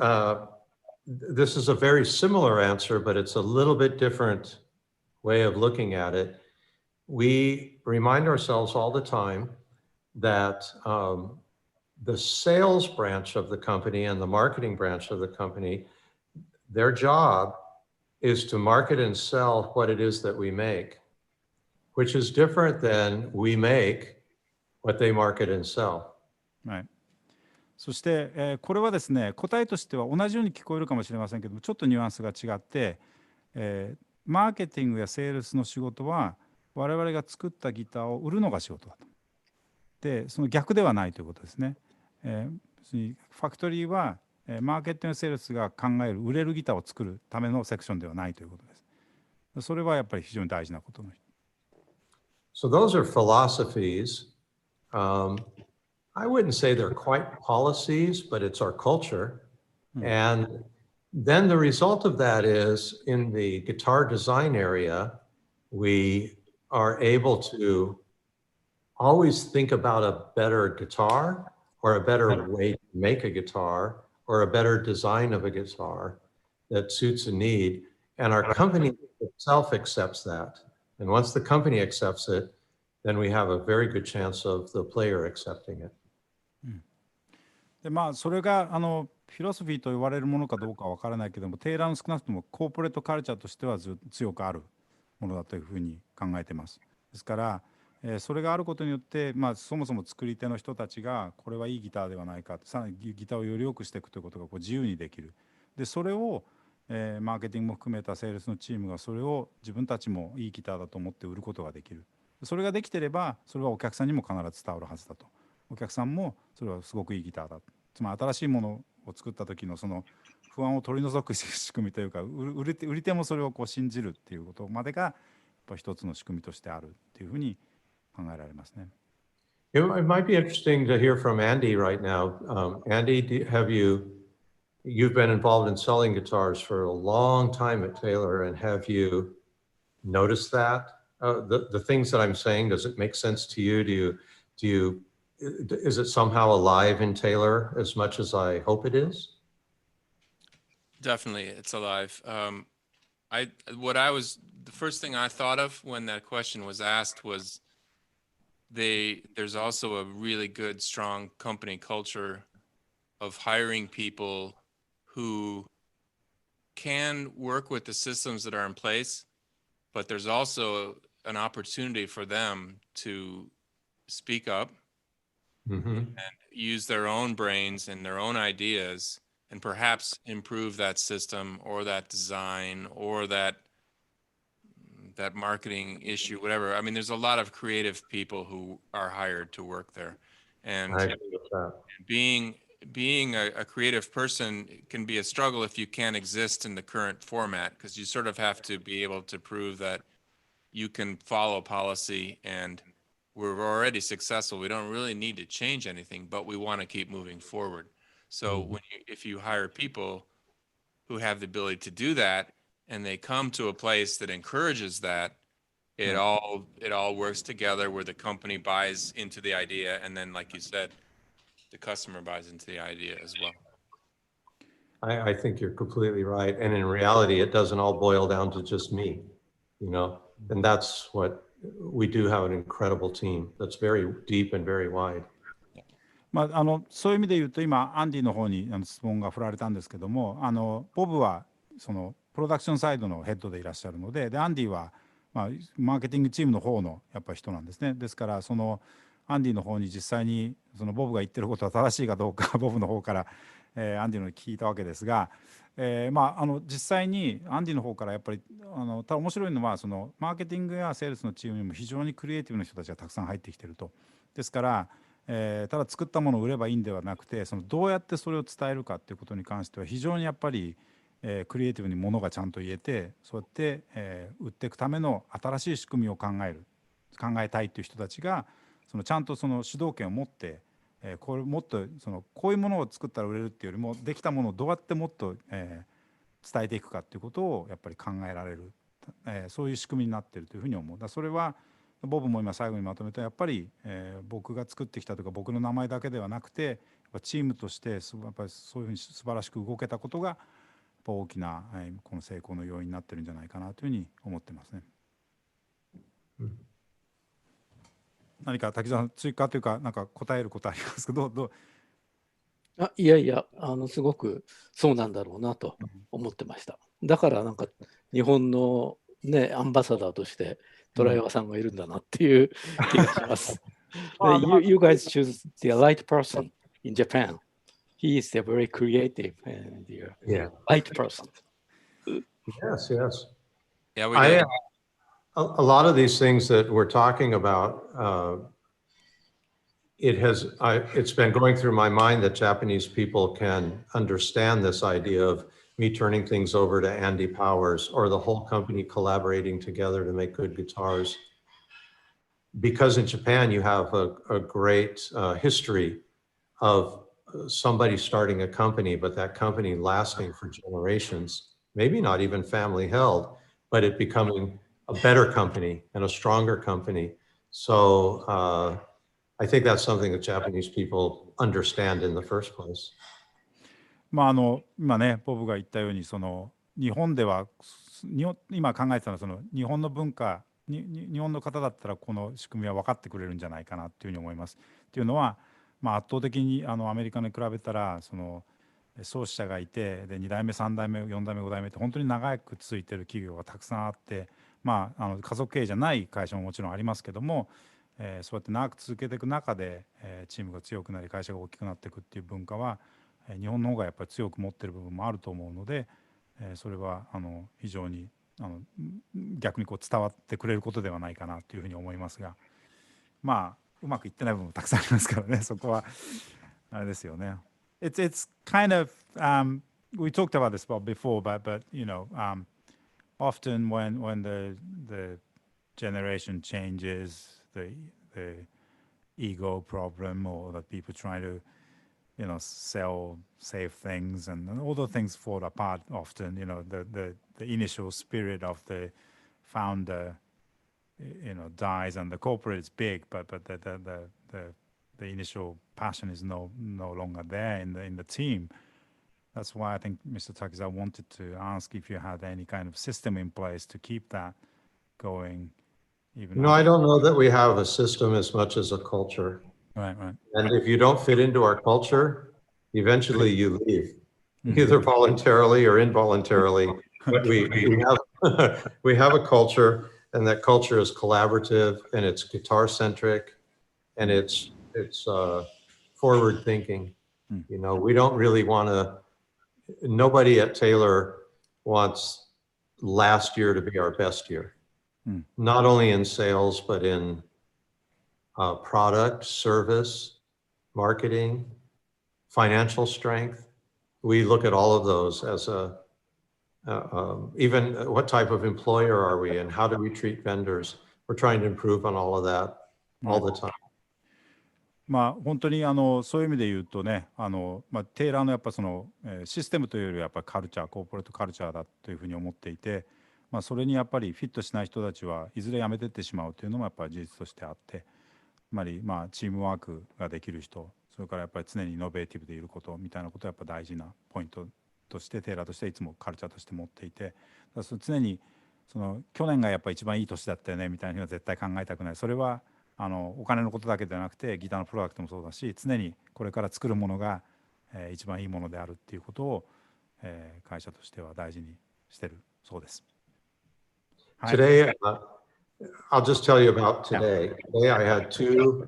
this is a very similar answer, but it's a little bit different way of looking at it. We remind ourselves all the time that the sales branch of the company and the marketing branch of the company, their job is to market and sell what it is that we make, which is different than we make what they market and sell. Right. そして、これはですね、答えとしては同じように聞こえるかもしれませんけども、ちょっとニュアンスが違って、マーケティングやセールスの仕事は我々が作ったギターを売るのが仕事だと。で、その逆ではないということですね。ファクトリーはマーケットやセールスが考える売れるギターを作るためのセクションではないということです。それはやっぱり非常に大事なことの。So those are philosophies. I wouldn't say they're quite policies, but it's our culture. And then the result of that is in the guitar design area, we are able to always think about a better guitar or a better way to make a guitar or a better design of a guitar that suits a need. And our company itself accepts that. And once the company accepts it, then we have a very good chance of the player accepting it. でそれがフィロソフィーと言われるものかどうかは分からないけども、テイラーの少なくともコーポレートカルチャーとしては強くあるものだというふうに考えています。ですから、それがあることによって、そもそも作り手の人たちがこれはいいギターではないか、さらにギターをより良くしていくということが自由にできる。でそれを、マーケティングも含めたセールスのチームがそれを自分たちもいいギターだと思って売ることができる。それができてればそれはお客さんにも必ず伝わるはずだと。お客さんもそれはすごくいいギターだ。つまり新しいものを作った時のその不安を取り除く仕組みというか、売り手もそれをこう信じるっていうことまでがやっぱ一つの仕組みとしてあるっていうふうに考えられますね。It might be interesting to hear from Andy right now. Andy, you've been involved in selling guitars for a long time at Taylor, and have you noticed that? The things that I'm saying, does it make sense to you? Is it somehow alive in Taylor as much as I hope it is? Definitely, it's alive. The first thing I thought of when that question was asked was there's also a really good, strong company culture of hiring people who can work with the systems that are in place, but there's also an opportunity for them to speak up and use their own brains and their own ideas and perhaps improve that system or that design or that marketing issue, whatever. I mean, there's a lot of creative people who are hired to work there. And I agree with that. being a creative person can be a struggle if you can't exist in the current format, because you sort of have to be able to prove that you can follow policy and we're already successful. We don't really need to change anything, but we want to keep moving forward. So if you hire people who have the ability to do that and they come to a place that encourages that, it all works together where the company buys into the idea, and then, like you said, the customer buys into the idea as well. I think you're completely right. And in reality, it doesn't all boil down to just me, and that's what we do have an incredible team that's very deep and very wide. そういう意味で言うと今アンディの方に質問が振られたんですけども、ボブはそのプロダクションサイドのヘッドでいらっしゃるので、アンディはマーケティングチームの方のやっぱり人なんですね。ですからそのアンディの方に実際にそのボブが言ってることは正しいかどうかボブの方から、アンディのに聞いたわけですが、実際にアンディの方からやっぱりただ面白いのはそのマーケティングやセールスのチームにも非常にクリエイティブな人たちがたくさん入ってきてると。ですから、ただ作ったものを売ればいいんではなくて、そのどうやってそれを伝えるかっていうことに関しては非常にやっぱり、クリエイティブにものがちゃんと言えて、そうやって、売っていくための新しい仕組みを考えたいっていう人たちがそのちゃんとその主導権を持って、これもっとそのこういうものを作ったら売れるっていうよりも、できたものをどうやってもっと、伝えていくかっていうことをやっぱり考えられる、そういう仕組みになっているというふうに思う。だからそれはボブも今最後にまとめたやっぱり、僕が作ってきたというか僕の名前だけではなくて、やっぱチームとしてやっぱりそういうふうに素晴らしく動けたことがやっぱ大きな、この成功の要因になってるんじゃないかなというふうに思ってますね。何か滝沢さん追加というかなんか答えることありますか。どういやいや、すごくそうなんだろうなと思ってました。だからなんか日本のね、アンバサダーとしてトライワさんがいるんだなっていう気がします。you guys choose the right person in Japan. He is a very creative and right person. Yes, yes. Yeah, we did. A lot of these things that we're talking about, it's been going through my mind that Japanese people can understand this idea of me turning things over to Andy Powers or the whole company collaborating together to make good guitars. Because in Japan, you have a great history of somebody starting a company, but that company lasting for generations, maybe not even family held, but it becoming a better company and a stronger company. So I think that's something that Japanese people understand in the first place. まあ今ねボブが言ったようにその日本では今考えてたのはその日本の文化日本の方だったらこの仕組みは分かってくれるんじゃないかなっていうふうに思います。っていうのは、圧倒的にアメリカに比べたらその創始者がいてで2代目3代目4代目5代目って本当に長く続いてる企業がたくさんあって、家族経営じゃない会社ももちろんありますけども、そうやって長く続けていく中で、チームが強くなり会社が大きくなっていくっていう文化は日本の方がやっぱり強く持ってる部分もあると思うので、それは非常に逆にこう伝わってくれることではないかなというふうに思いますが、うまくいってない部分もたくさんありますからね、そこはあれですよね。It's kind of we talked about this before, but you know, often when the generation changes, the ego problem or that people try to save things and all the things fall apart often. The initial spirit of the founder dies and the corporate is big, but the initial passion is no longer there in the team. That's why I think Mr. Takizawa wanted to ask if you had any kind of system in place to keep that going. I don't know that we have a system as much as a culture. Right. And if you don't fit into our culture, eventually you leave, either voluntarily or involuntarily. But we have a culture, and that culture is collaborative, and it's guitar centric, and it's forward thinking. We don't really want to. Nobody at Taylor wants last year to be our best year, not only in sales but in product, service, marketing, financial strength. We look at all of those as even what type of employer are we and how do we treat vendors? We're trying to improve on all of that all the time. 本当にそういう意味で言うとね、テイラーのやっぱそのシステムというよりはやっぱりカルチャー、コーポレートカルチャーだというふうに思っていて、それにやっぱりフィットしない人たちはいずれ辞めてってしまうというのもやっぱり事実としてあって、チームワークができる人、それからやっぱり常にイノベーティブでいることみたいなことはやっぱ大事なポイントとしてテイラーとしていつもカルチャーとして持っていて、常にその去年がやっぱり一番いい年だったよねみたいなふうには絶対考えたくない。それはお金のことだけではなくてギターのプロダクトもそうだし、常にこれから作るものが、一番いいものであるっていうことを、会社としては大事にしてるそうです。Today, I'll just tell you about today. Today I had 2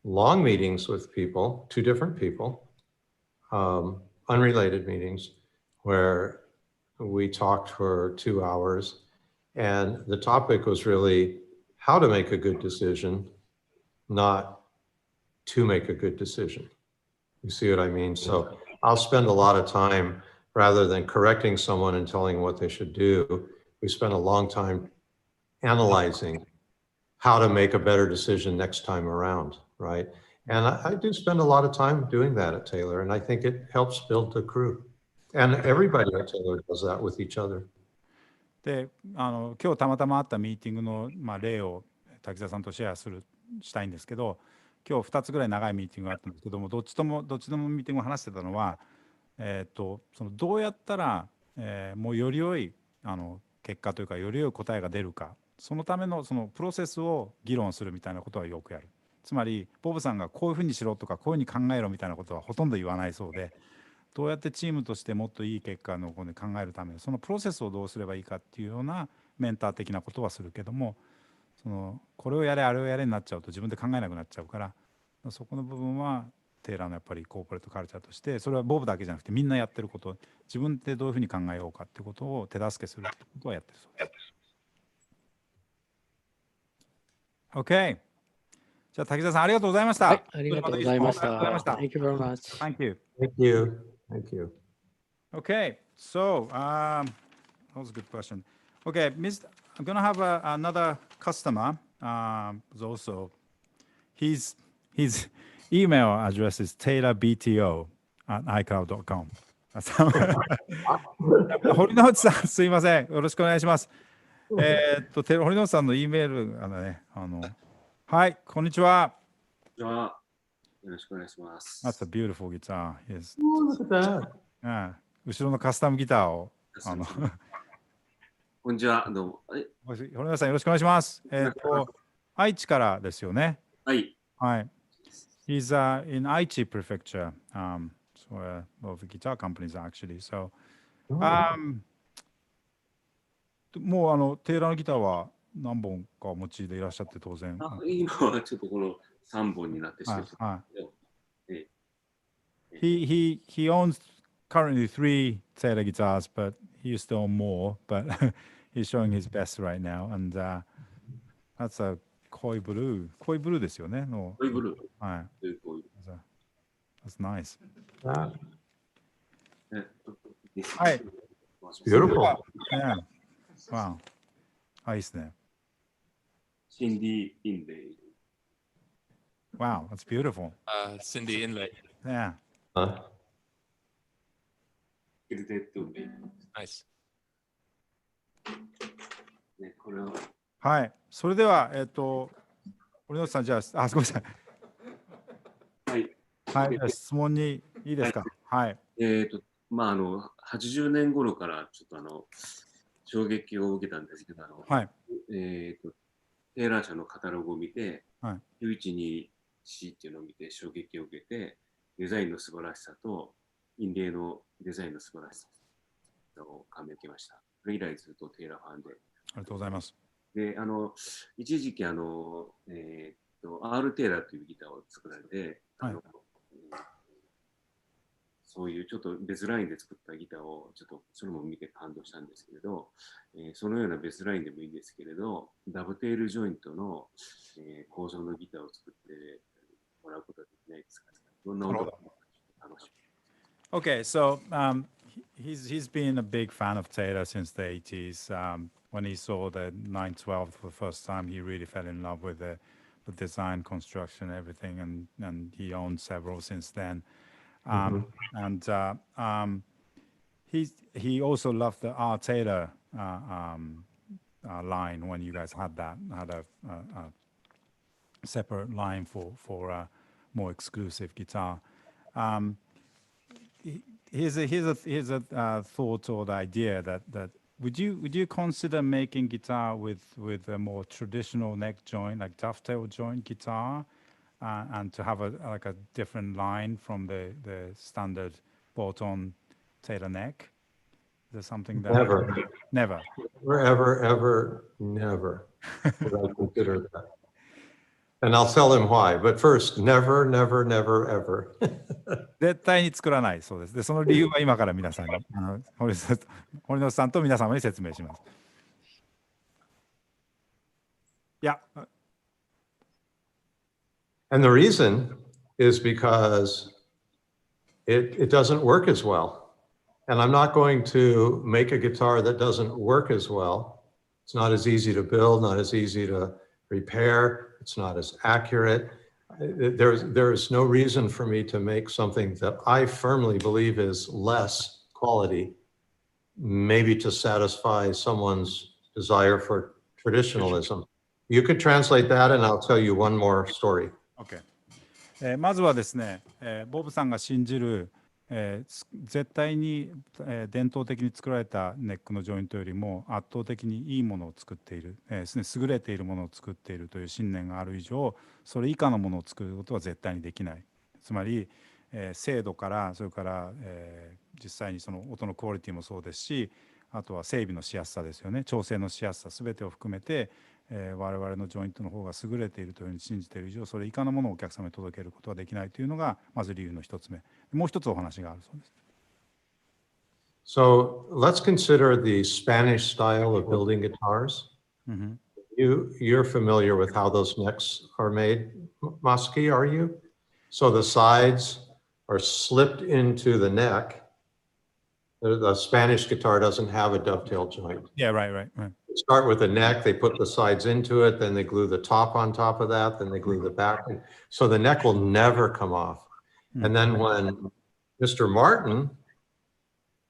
long meetings with people, 2 different people, unrelated meetings, where we talked for 2 hours, and the topic was really how to make a good decision, not to make a good decision. You see what I mean? So I'll spend a lot of time rather than correcting someone and telling what they should do. We spend a long time analyzing how to make a better decision next time around, right? And I do spend a lot of time doing that at Taylor, and I think it helps build the crew. And everybody at Taylor does that with each other. で、今日たまたまあったミーティングの、例を滝沢さんとシェアしたいんですけど、今日2つぐらい長いミーティングがあったんですけども、どっちともミーティングを話してたのは、そのどうやったら、もうより良い結果というか、より良い答えが出るか、そのためのそのプロセスを議論するみたいなことはよくやる。つまりボブさんがこういうふうにしろとかこういうふうに考えろみたいなことはほとんど言わないそうで、どうやってチームとしてもっといい結果の考えるためにそのプロセスをどうすればいいかっていうようなメンター的なことはするけども、これをやれあれをやれになっちゃうと自分で考えなくなっちゃうから、そこの部分はテイラーのやっぱりコーポレートカルチャーとして、それはボブだけじゃなくてみんなやってること、自分でどういうふうに考えようかってことを手助けするってことはやってるそうです。OK。じゃあ滝沢さんありがとうございました。はい、ありがとうございました。Thank you very much. Thank you. Thank you. Thank you. Okay, so that was a good question. Okay, I'm gonna have another customer. Also, his email address is taylorbto@icloud.com. 堀之内さん、すいません、よろしくお願いします。堀之内さんの E メールはい、こんにちは。こんにちは。よろしくお願いします。That's a beautiful guitar. Yes. Look at that. 後ろのカスタムギターを。こんにちは。どうも。堀之内さん、よろしくお願いします。愛知からですよね。はい。はい。He's in Aichi Prefecture. So both guitar companies actually. So, もうテイラーのギターは何本かお持ちでいらっしゃって当然。今はちょっとこの3本になってしまった。He owns currently 3 Taylor guitars, but he used to own more. But he's showing his best right now, and that's a koi blue. Koi blue ですよね。コイブルー。はい。That's nice. はい。Beautiful. Yeah. Wow. いいですね。Cindy Inlay. Wow, that's beautiful. Cindy Inlay. Yeah. Nice. ね、これははい。それでは、堀之内さん、じゃあ、すみません。はい。はい。質問にいいですか。はい。80年頃からちょっと衝撃を受けたんですけど、はい。テイラー社のカタログを見て、はい、912C っていうのを見て衝撃を受けて、デザインの素晴らしさと、インレイのデザインの素晴らしさを感銘を受けました。それ以来ずっとテイラーファンで。ありがとうございます。で、一時期R テイラーというギターを作られて、はい、そういうちょっと別ラインで作ったギターをちょっとそれも見て感動したんですけれど、そのような別ラインでもいいんですけれど、ダブテールジョイントの、構造のギターを作ってもらうことはできないですか？どんな音が楽しみ。Okay, so he's been a big fan of Taylor since the 80s. When he saw the 912 for the first time, he really fell in love with the design, construction, everything, and he owned several since then. And he also loved the R Taylor line when you guys had a separate line for a more exclusive guitar. Here's a thought or the idea that would you consider making guitar with a more traditional neck joint, like dovetail joint guitar? And to have a different line from the standard bolt-on Taylor neck? Is there something that never never would I consider that? And I'll tell him why. But first, never ever. 絶対に作らないそうです。で、その理由は今から皆さんに堀之さんと皆様に説明します。いや。And the reason is because it doesn't work as well. And I'm not going to make a guitar that doesn't work as well. It's not as easy to build, not as easy to repair. It's not as accurate. There is no reason for me to make something that I firmly believe is less quality, maybe to satisfy someone's desire for traditionalism. You could translate that and I'll tell you one more story. Okay. まずはですね、ボブさんが信じる、絶対に、伝統的に作られたネックのジョイントよりも圧倒的にいいものを作っている、優れているものを作っているという信念がある以上、それ以下のものを作ることは絶対にできない。つまり、精度からそれから、実際にその音のクオリティもそうですし、あとは整備のしやすさですよね。調整のしやすさ全てを含めて、我々のジョイントの方が優れているというふうに信じている以上、それ以下のものをお客様に届けることはできないというのがまず理由の一つ目。もう一つお話があるそうです。So let's consider the Spanish style of building guitars. You're familiar with how those necks are made, Maski, are you? So the sides are slipped into the neck. The Spanish guitar doesn't have a dovetail joint. Yeah, right. They start with the neck, they put the sides into it, then they glue the top on top of that, then they glue the back. So the neck will never come off. And then when Mr. Martin,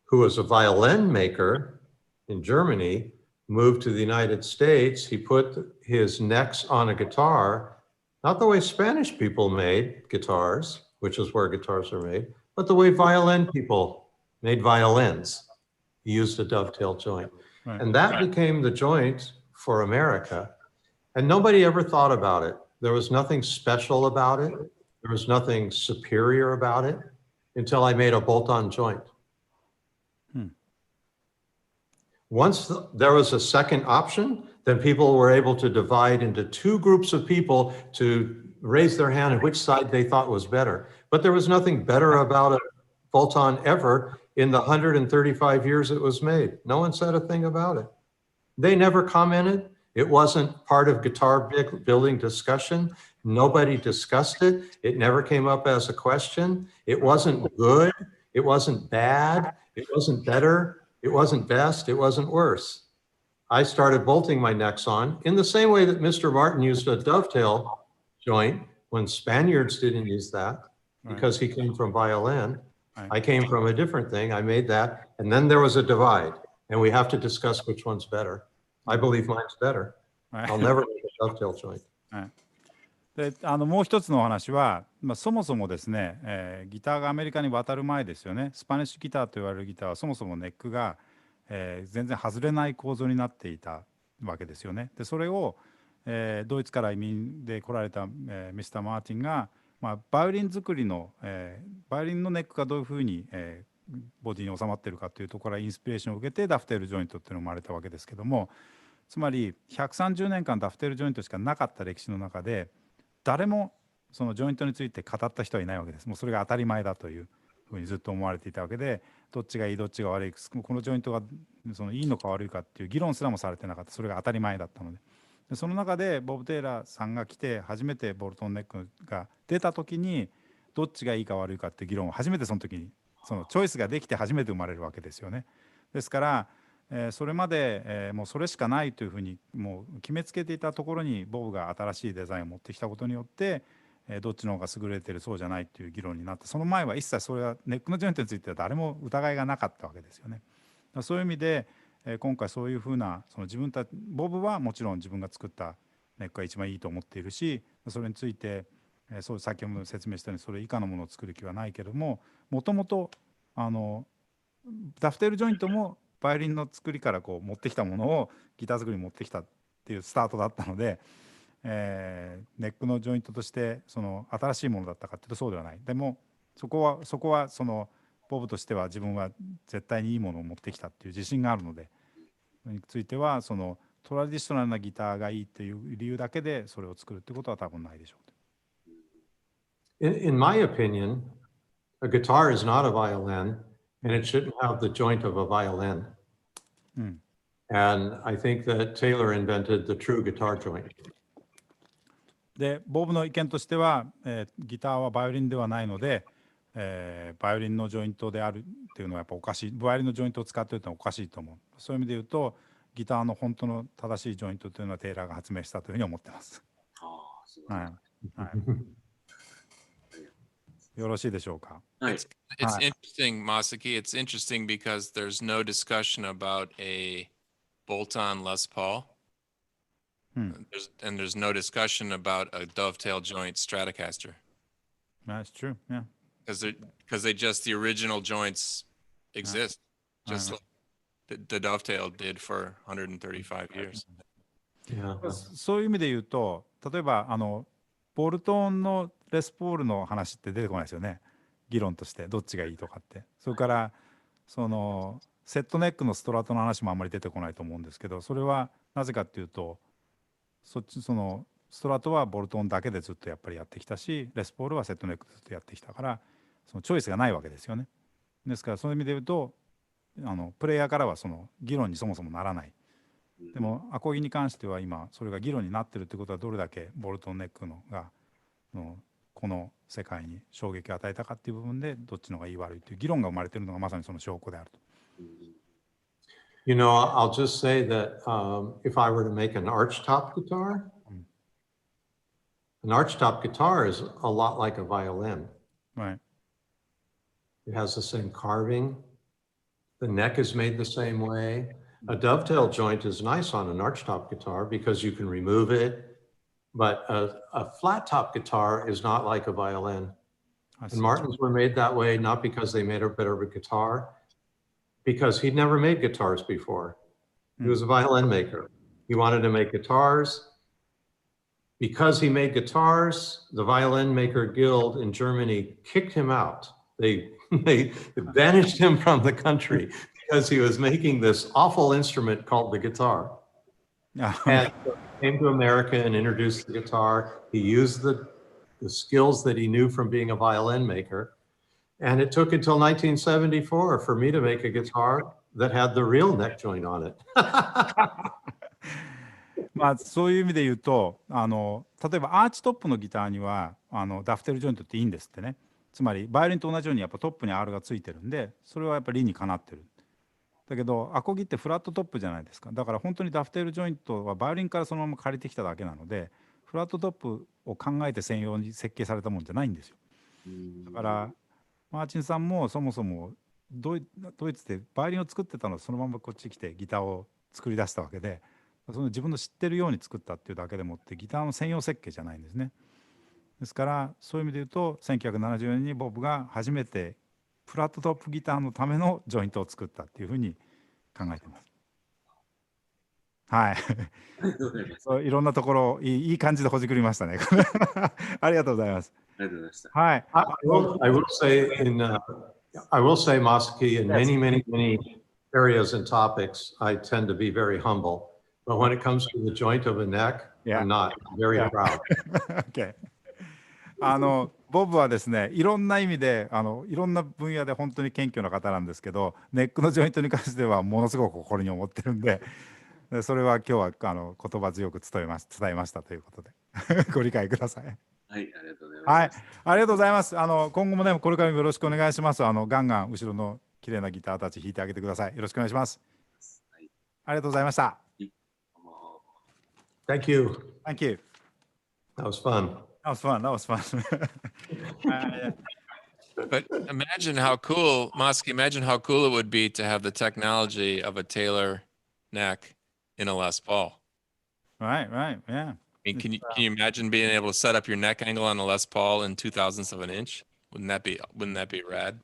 who was a violin maker in Germany, moved to the United States, he put his necks on a guitar, not the way Spanish people made guitars, which is where guitars are made, but the way violin people made violins. He used a dovetail joint. And that became the joint for America. And nobody ever thought about it. There was nothing special about it. There was nothing superior about it until I made a bolt-on joint. Once there was a second option, then people were able to divide into two groups of people to raise their hand on which side they thought was better. But there was nothing better about a bolt-on ever in the 135 years it was made. No one said a thing about it. They never commented. It wasn't part of guitar building discussion. Nobody discussed it. It never came up as a question. It wasn't good. It wasn't bad. It wasn't better. It wasn't best. It wasn't worse. I started bolting my necks on in the same way that Mr. Martin used a dovetail joint when Spaniards didn't use that because he came from violin. I came from a different thing. I made that. And then there was a divide. And we have to discuss which one's better. I believe mine's better. I'll never make a dovetail joint. でもう一つのお話は、そもそもですね、ギターがアメリカに渡る前ですよね。スパニッシュギターと言われるギターはそもそもネックが、全然外れない構造になっていたわけですよね。でそれを、ドイツから移民で来られた、ミスター・マーティンが、バイオリン作りの、バイオリンのネックがどういうふうに、ボディに収まっているかというところからインスピレーションを受けてダフテールジョイントっていうのが生まれたわけですけども、つまり130年間ダフテールジョイントしかなかった歴史の中で誰もそのジョイントについて語った人はいないわけです。もうそれが当たり前だというふうにずっと思われていたわけで、どっちがいいどっちが悪い、このジョイントがそのいいのか悪いかっていう議論すらもされてなかった。それが当たり前だったので、その中でボブ・テイラーさんが来て初めてボルトンネックが出た時にどっちがいいか悪いかっていう議論を初めてその時にそのチョイスができて初めて生まれるわけですよね。ですから、それまで、もうそれしかないというふうにもう決めつけていたところにボブが新しいデザインを持ってきたことによって、どっちの方が優れてるそうじゃないっていう議論になって、その前は一切それはネックのジョイントについては誰も疑いがなかったわけですよね。そういう意味で、今回そういうふうなそのボブはもちろん自分が作ったネックが一番いいと思っているし、それについて、そう先ほど説明したようにそれ以下のものを作る気はないけども、もともとダフテールジョイントもバイオリンの作りからこう持ってきたものをギター作りに持ってきたっていうスタートだったので、ネックのジョイントとしてその新しいものだったかっていうとそうではない。でもそこはそのボブとしては自分は絶対にいいものを持ってきたっていう自信があるので、それについてはそのトラディショナルなギターがいいっていう理由だけでそれを作るってことは多分ないでしょう。In my opinion, a guitar is not a violin. And it shouldn't have the joint of a violin. And I think that Taylor invented the true guitar joint. で、ボブの意見としては、ギターはバイオリンではないので、バイオリンのジョイントであるっていうのはやっぱおかしい。バイオリンのジョイントを使っているのはおかしいと思う。そういう意味で言うと、ギターの本当の正しいジョイントというのはテイラーが発明したというふうに思ってます。はいはい、よろしいでしょうか。It's interesting, Masaki. It's interesting because there's no discussion about a bolt-on Les Paul. There's no discussion about a dovetail joint Stratocaster. That's true, yeah. Because the original joints exist, just like the dovetail did for 135 years. そういう意味で言うと、例えばボルトンのレスポールの話って出てこないですよね。議論としてどっちがいいとかって。それからそのセットネックのストラトの話もあんまり出てこないと思うんですけど、それはなぜかっていうと、そのストラトはボルトンだけでずっとやっぱりやってきたし、レスポールはセットネックでずっとやってきたから、そのチョイスがないわけですよね。ですからそういう意味で言うと、プレイヤーからはその議論にそもそもならない。でもアコギに関しては今それが議論になってるってことは、どれだけボルトンネックのがこの世界に衝撃を与えたかっていう部分で、どっちのがいい悪いっていう議論が生まれてるのがまさにその証拠であると。You know, I'll just say that if I were to make an archtop guitar, an archtop guitar is a lot like a violin. Right. It has the same carving. The neck is made the same way. A dovetail joint is nice on an archtop guitar because you can remove it, but a flat top guitar is not like a violin. And Martins were made that way not because they made a better guitar, because he'd never made guitars before. He was a violin maker. He wanted to make guitars. Because he made guitars, the Violin Maker Guild in Germany kicked him out. They banished him from the country because he was making this awful instrument called the guitar. And came to America and introduced the guitar. He used the skills that he knew from being a violin maker. And it took until 1974 for me to make a guitar that had the real neck joint on it. まあそういう意味で言うと、例えばアーチトップのギターにはダフテルジョイントっていいんですってね。つまりバイオリンと同じようにやっぱトップに R がついてるんで、それはやっぱり理にかなってる。だけどアコギってフラットトップじゃないですか。だから本当にダフテルジョイントはバイオリンからそのまま借りてきただけなので、フラットトップを考えて専用に設計されたもんじゃないんですよ。だからマーチンさんもそもそもドイツでバイオリンを作ってたのをそのままこっち来てギターを作り出したわけで、その自分の知ってるように作ったっていうだけでもってギターの専用設計じゃないんですね。ですからそういう意味で言うと1974年にボブが初めてフラットトップギターのためのジョイントを作ったっていうふうに考えています。はい。そういろんなところいい感じでほじくりましたね。ありがとうございます。ありがとうございました。はい。I will say, Masaki, in many areas and topics, I tend to be very humble. But when it comes to the joint of a neck, I'm not. I'm very proud. Okay. ボブはですね、いろんな意味でいろんな分野で本当に謙虚な方なんですけど、ネックのジョイントに関してはものすごく誇りに思ってるんで、それは今日は言葉強く伝えましたということでご理解ください。はい、ありがとうございます。はい、ありがとうございます。今後もね、これからもよろしくお願いします。ガンガン後ろの綺麗なギターたち弾いてあげてください。よろしくお願いします。はい、ありがとうございました。Thank you. Thank you. That was fun. That was fun. That was fun. But imagine how cool, Mosky, imagine how cool it would be to have the technology of a Taylor neck in a Les Paul. Right, yeah. I mean, can you imagine being able to set up your neck angle on a Les Paul in 2,000ths of an inch? Wouldn't that be rad?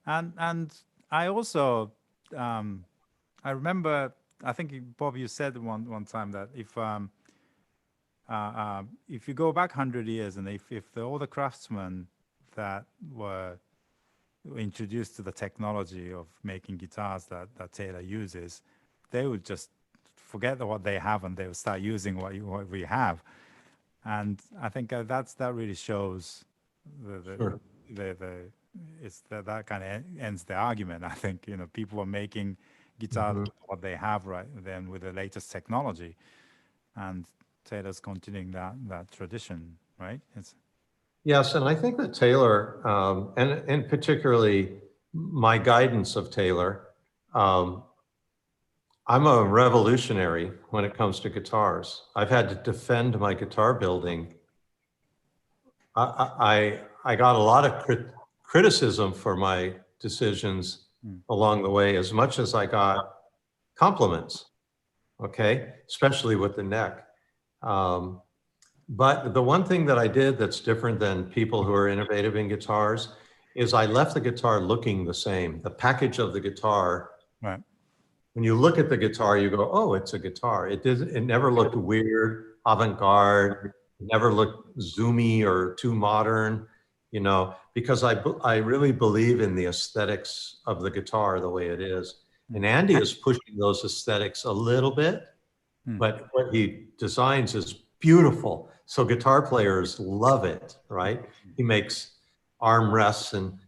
And I also I remember, I think Bob, you said one time that if you go back 100 years and if all the craftsmen that were introduced to the technology of making guitars that Taylor uses, they would just forget what they have and they would start using what we have. And I think that really shows that kind of ends the argument. I think people are making guitars what they have right then with the latest technology, and Taylor's continuing that tradition, right? Yes, and I think that Taylor, and particularly my guidance of Taylor, I'm a revolutionary when it comes to guitars. I've had to defend my guitar building. I got a lot of criticism for my decisions along the way, as much as I got compliments, okay, especially with the neck. But the one thing that I did that's different than people who are innovative in guitars is I left the guitar looking the same. The package of the guitar, Right. when you look at the guitar, you go, oh, it's a guitar. It never looked weird, avant-garde, never looked zoomy or too modern, you know, because I really believe in the aesthetics of the guitar the way it is. And Andy is pushing those aesthetics a little bit, but what he designs is beautiful. So guitar players love it, right? He makes armrests and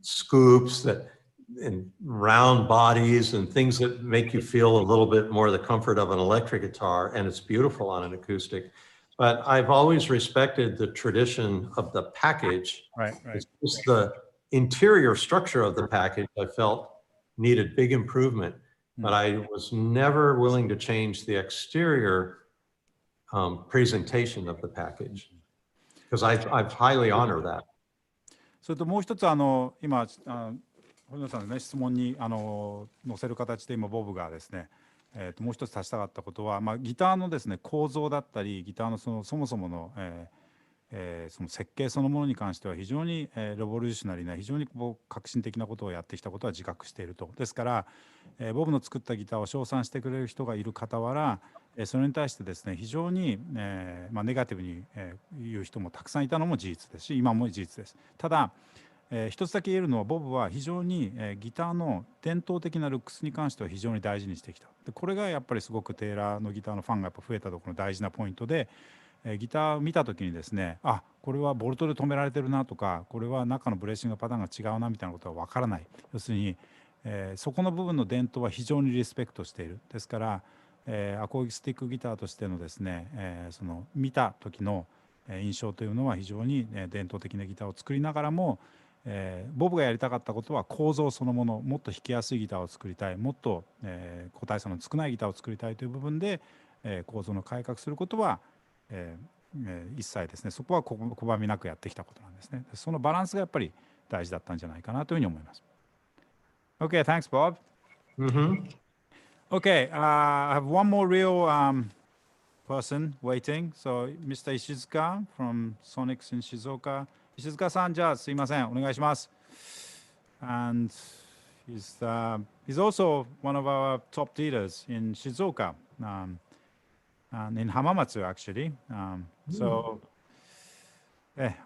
scoops and round bodies and things that make you feel a little bit more the comfort of an electric guitar, and it's beautiful on an acoustic. But I've always respected the tradition of the package. Right. It's just the interior structure of the package I felt needed big improvement, but I was never willing to change the exterior presentation of the package, because I highly honor that. それともう一つ今堀野さんのね質問に載せる形で今ボブがですね、もう一つ足したかったことは、ギターのですね構造だったりギターのそもそもの、その設計そのものに関しては非常にレボリューショナリーな非常に革新的なことをやってきたことは自覚していると。ですから、ボブの作ったギターを称賛してくれる人がいる傍ら、それに対してですね非常に、ネガティブに、言う人もたくさんいたのも事実ですし今も事実です。ただ一つだけ言えるのはボブは非常に、ギターの伝統的なルックスに関しては非常に大事にしてきた。でこれがやっぱりすごくテイラーのギターのファンがやっぱ増えたところの大事なポイントで、ギターを見た時にですねこれはボルトで止められてるなとかこれは中のブレーシングパターンが違うなみたいなことは分からない。要するに、そこの部分の伝統は非常にリスペクトしている。ですから、アコースティックギターとしてのですね、その見た時の印象というのは非常に伝統的なギターを作りながらも、ボブがやりたかったことは構造そのものもっと弾きやすいギターを作りたいもっと、個体差の少ないギターを作りたいという部分で、構造の改革することは、一切ですねそこは拒みなくやってきたことなんですね。そのバランスがやっぱり大事だったんじゃないかなというふうに思います。Okay, thanks, Bob. Okay, I have one more real person waiting. So, Mr. Ishizuka from Sonix in Shizuoka. 石塚さん、じゃあすいません、お願いします。And he's also one of our top dealers in Shizuoka, and in Hamamatsu actually. So,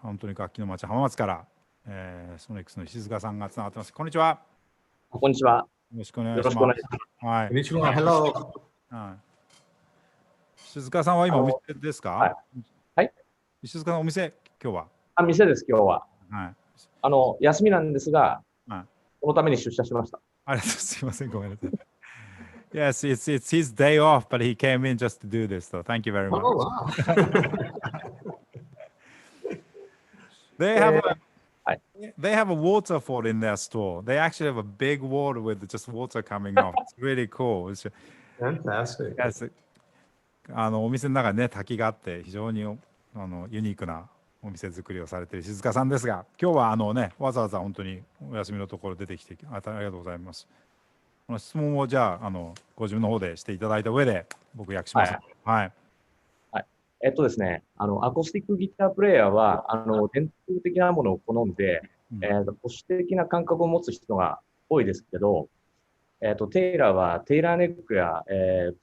本当に楽器の町浜松から、ソニックスの石塚さんがつながってます。こんにちは。こんにちは。よろしくお願いします。はい。こんにちは。Hello。石塚さんは今お店ですか？はい。石塚さんお店今日は？店です、今日は。はい。休みなんですが、このために出社しました。ありがとうございます。すいません、ごめんなさい。Yes, it's his day off, but he came in just to do this. So thank you very much. Oh, wow. They have a waterfall in their store. They actually have a big water with just water coming off. It's really cool. It's Fantastic. Yes. お店の中にね滝があって非常にユニークなお店作りをされている石塚さんですが、今日はねわざわざ本当にお休みのところ出てきてありがとうございます。この質問をじゃあご自分の方でしていただいた上で僕訳します。はい。ですね、アコースティックギタープレイヤーは伝統的なものを好んで、保守的な感覚を持つ人が多いですけど、テイラーはテイラーネックや、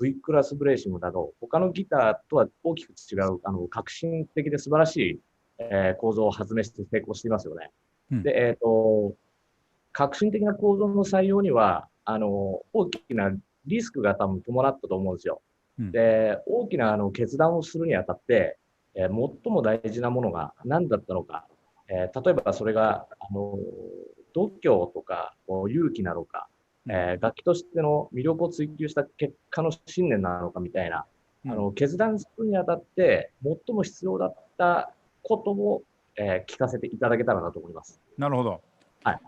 V クラスブレーシングなど他のギターとは大きく違う革新的で素晴らしい、構造を発明して成功していますよね。で、革新的な構造の採用には大きなリスクが多分伴ったと思うんですよ。で、大きな決断をするにあたって、最も大事なものが何だったのか、例えばそれが度胸とか勇気なのか、楽器としての魅力を追求した結果の信念なのかみたいな、決断するにあたって最も必要だったことを、聞かせていただけたらなと思います。なるほど。はい。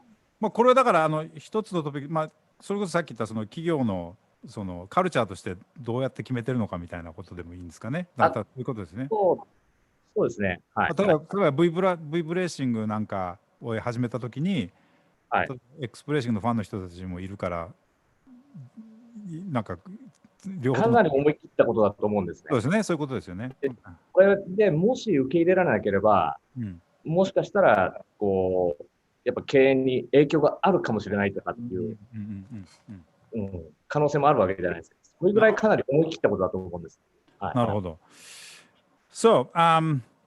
これはだから一つのトピック、それこそさっき言ったその企業のそのカルチャーとしてどうやって決めてるのかみたいなことでもいいんですかね。だったらそういうことですね。そうですね。はい。例えば V ブレーシングなんかを始めたときに、はい、エクスプレッシングのファンの人たちもいるから、なんか両方かなり思い切ったことだと思うんですね。そうですね、そういうことですよね。これでもし受け入れられなければ、もしかしたらこうやっぱ経営に影響があるかもしれないとかっていう可能性もあるわけじゃないですか。それぐらいかなり思い切ったことだと思うんです。はい、なるほど。So,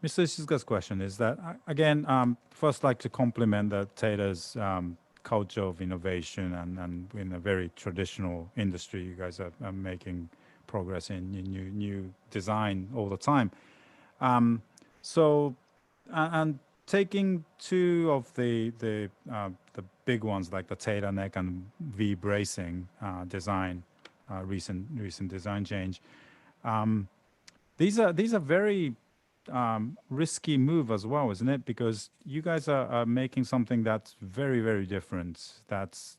Mr. Shizuka's question is that, again, first like to compliment the Taylor's culture of innovation and in a very traditional industry, you guys are making progress in new design all the time. So, and taking two of the big ones like the Taylor neck and V bracing design, recent design change. These are very risky move as well, isn't it? Because you guys are making something that's very, very different. That's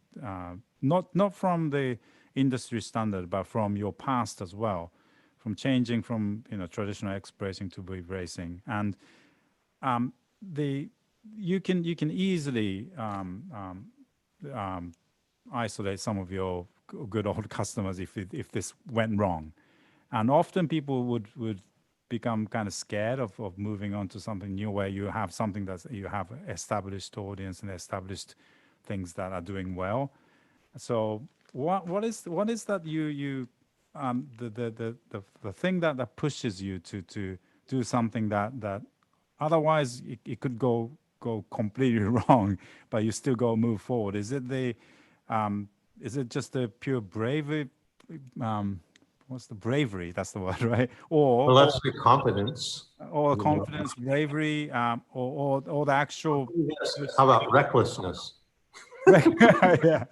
not from the industry standard, but from your past as well, from changing from traditional X bracing to V bracing, and you can easily isolate some of your good old customers if this went wrong. And often people would become kind of scared of moving on to something new where you have something that you have established audience and established things that are doing well. So what is that the thing that pushes you to do something that otherwise it could go completely wrong, but you still move forward? Is it just the pure bravery? What's the bravery? That's the word, right? Well, let's say competence. Or confidence, bravery, or the actual. How about recklessness? Yeah.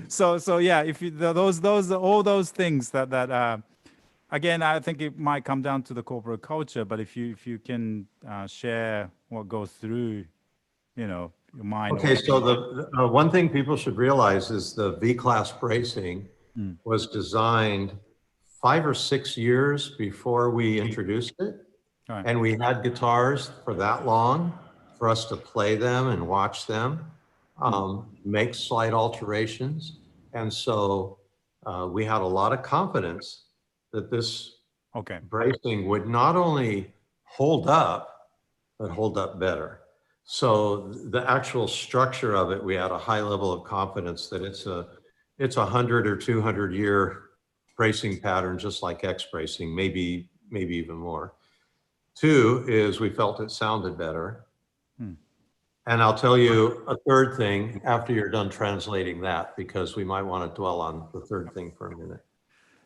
So yeah, if you, those all those things that again, I think it might come down to the corporate culture. But if you can share what goes through, your mind. Okay, so the one thing people should realize is the V-class bracing was designed 5 or 6 years before we introduced it. Right. And we had guitars for that long for us to play them and watch them, make slight alterations. And so we had a lot of confidence that this bracing would not only hold up, but hold up better. So the actual structure of it, we had a high level of confidence that it's a 100 or 200 year bracing pattern, just like X bracing, maybe even more. 2 is we felt it sounded better. And I'll tell you a third thing after you're done translating that, because we might want to dwell on the third thing for a minute.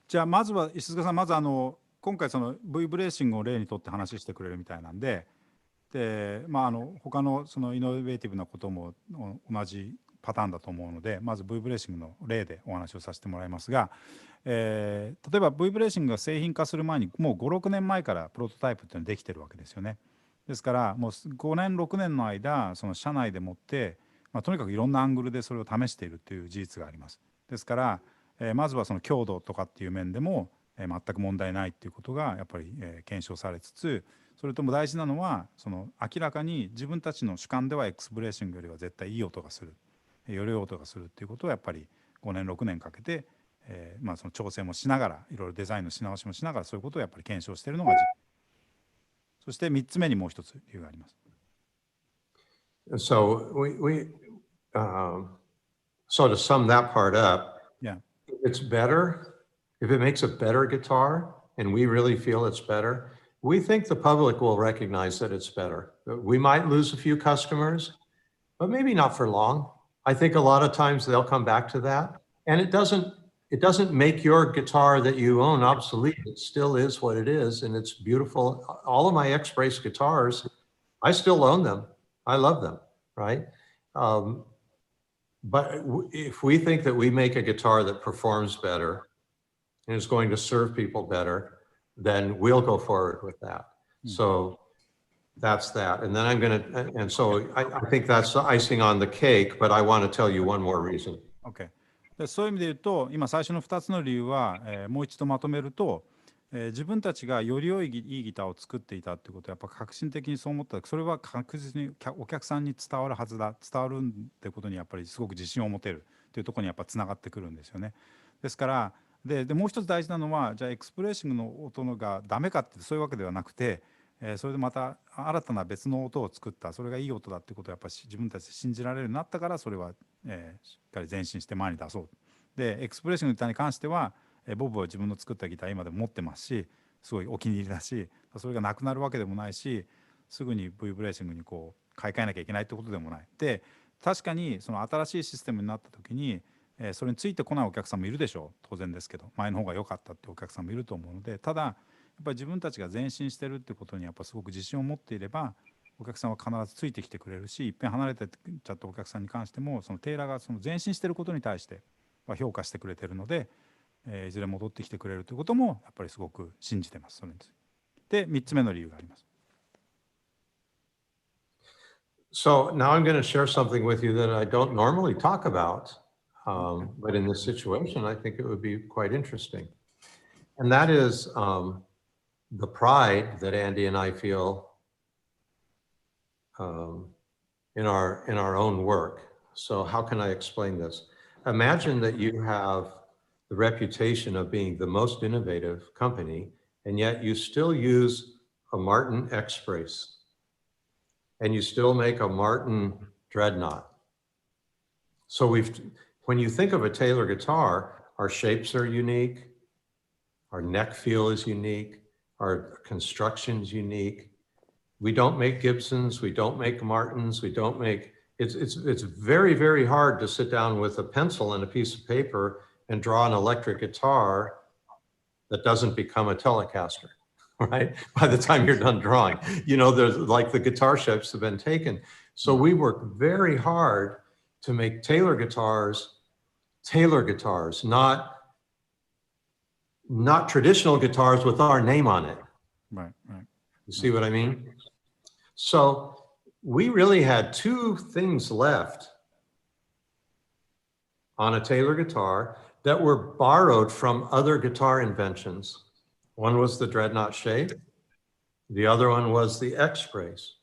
じゃあまずは石塚さん、まず今回その V ブレーシングを例にとって話してくれるみたいなんで、他のそのイノベーティブなことも同じパターンだと思うので、まず V ブレーシングの例でお話をさせてもらいますが、例えば V ブレーシングが製品化する前にもう5、6年前からプロトタイプっていうのができてるわけですよね。ですからもう5年6年の間その社内でもって、とにかくいろんなアングルでそれを試しているという事実があります。ですから、まずはその強度とかっていう面でも、全く問題ないっていうことがやっぱり、検証されつつ、それとも大事なのはその明らかに自分たちの主観ではエクスブレーシングよりは絶対いい音がする、より音がするっていうことをやっぱり5年6年かけて、その調整もしながらいろいろデザインのし直しもしながらそういうことをやっぱり検証しているのがそして3つ目にもう一つ理由があります。So so to sum that part up, it's better if it makes a better guitar and we really feel it's better. We think the public will recognize that it's better. We might lose a few customers, but maybe not for long. I think a lot of times they'll come back to that. And it doesn't make your guitar that you own obsolete. It still is what it is, and it's beautiful. All of my X-Brace guitars, I still own them. I love them, right? But if we think that we make a guitar that performs better and is going to serve people better, then we'll go forward with that. So that's that. And then so I think that's the icing on the cake, but I want to tell you one more reason. Okay. でそういう意味で言うと、今最初の2つの理由は、もう一度まとめると、自分たちがより良いいいギターを作っていたってことはやっぱ革新的にそう思った。それは確実にお客さんに伝わるはずだ、伝わるってことにやっぱりすごく自信を持てるというところにやっぱつながってくるんですよね。ですからもう一つ大事なのは、じゃあエクスプレッシングの音がダメかってそういうわけではなくて、それでまた新たな別の音を作った、それがいい音だってことをやっぱり自分たちで信じられるようになったから、それは、しっかり前進して前に出そう。でエクスプレッシングのギターに関しては、ボブは自分の作ったギター今でも持ってますし、すごいお気に入りだし、それがなくなるわけでもないし、すぐに V ブレーシングにこう買い替えなきゃいけないってことでもない。で確かにその新しいシステムになった時に、それについてこないお客さんもいるでしょう、当然ですけど、前の方が良かったってお客さんもいると思うので、ただやっぱり自分たちが前進してるってことにやっぱすごく自信を持っていれば、お客さんは必ずついてきてくれるし、いっぺん離れてっちゃったお客さんに関しても、そのテイラーがその前進してることに対しては評価してくれてるので、いずれ戻ってきてくれるということもやっぱりすごく信じてます。それについて。で3つ目の理由があります。So now I'm going to share something with you that I don't normally talk about, but in this situation, I think it would be quite interesting. And that is the pride that Andy and I feel in our own work. So how can I explain this? Imagine that you have the reputation of being the most innovative company, and yet you still use a Martin X brace. And you still make a Martin Dreadnought. So when you think of a Taylor guitar, our shapes are unique, our neck feel is unique, our construction's unique. We don't make Gibsons, we don't make Martins, we don't make, it's very, very hard to sit down with a pencil and a piece of paper and draw an electric guitar that doesn't become a Telecaster. Right? By the time you're done drawing, there's like the guitar shapes have been taken. So we work very hard to make Taylor guitars, not traditional guitars with our name on it. Right. You see what I mean? So we really had two things left on a Taylor guitar that were borrowed from other guitar inventions. One was the Dreadnought shape. The other one was the X brace.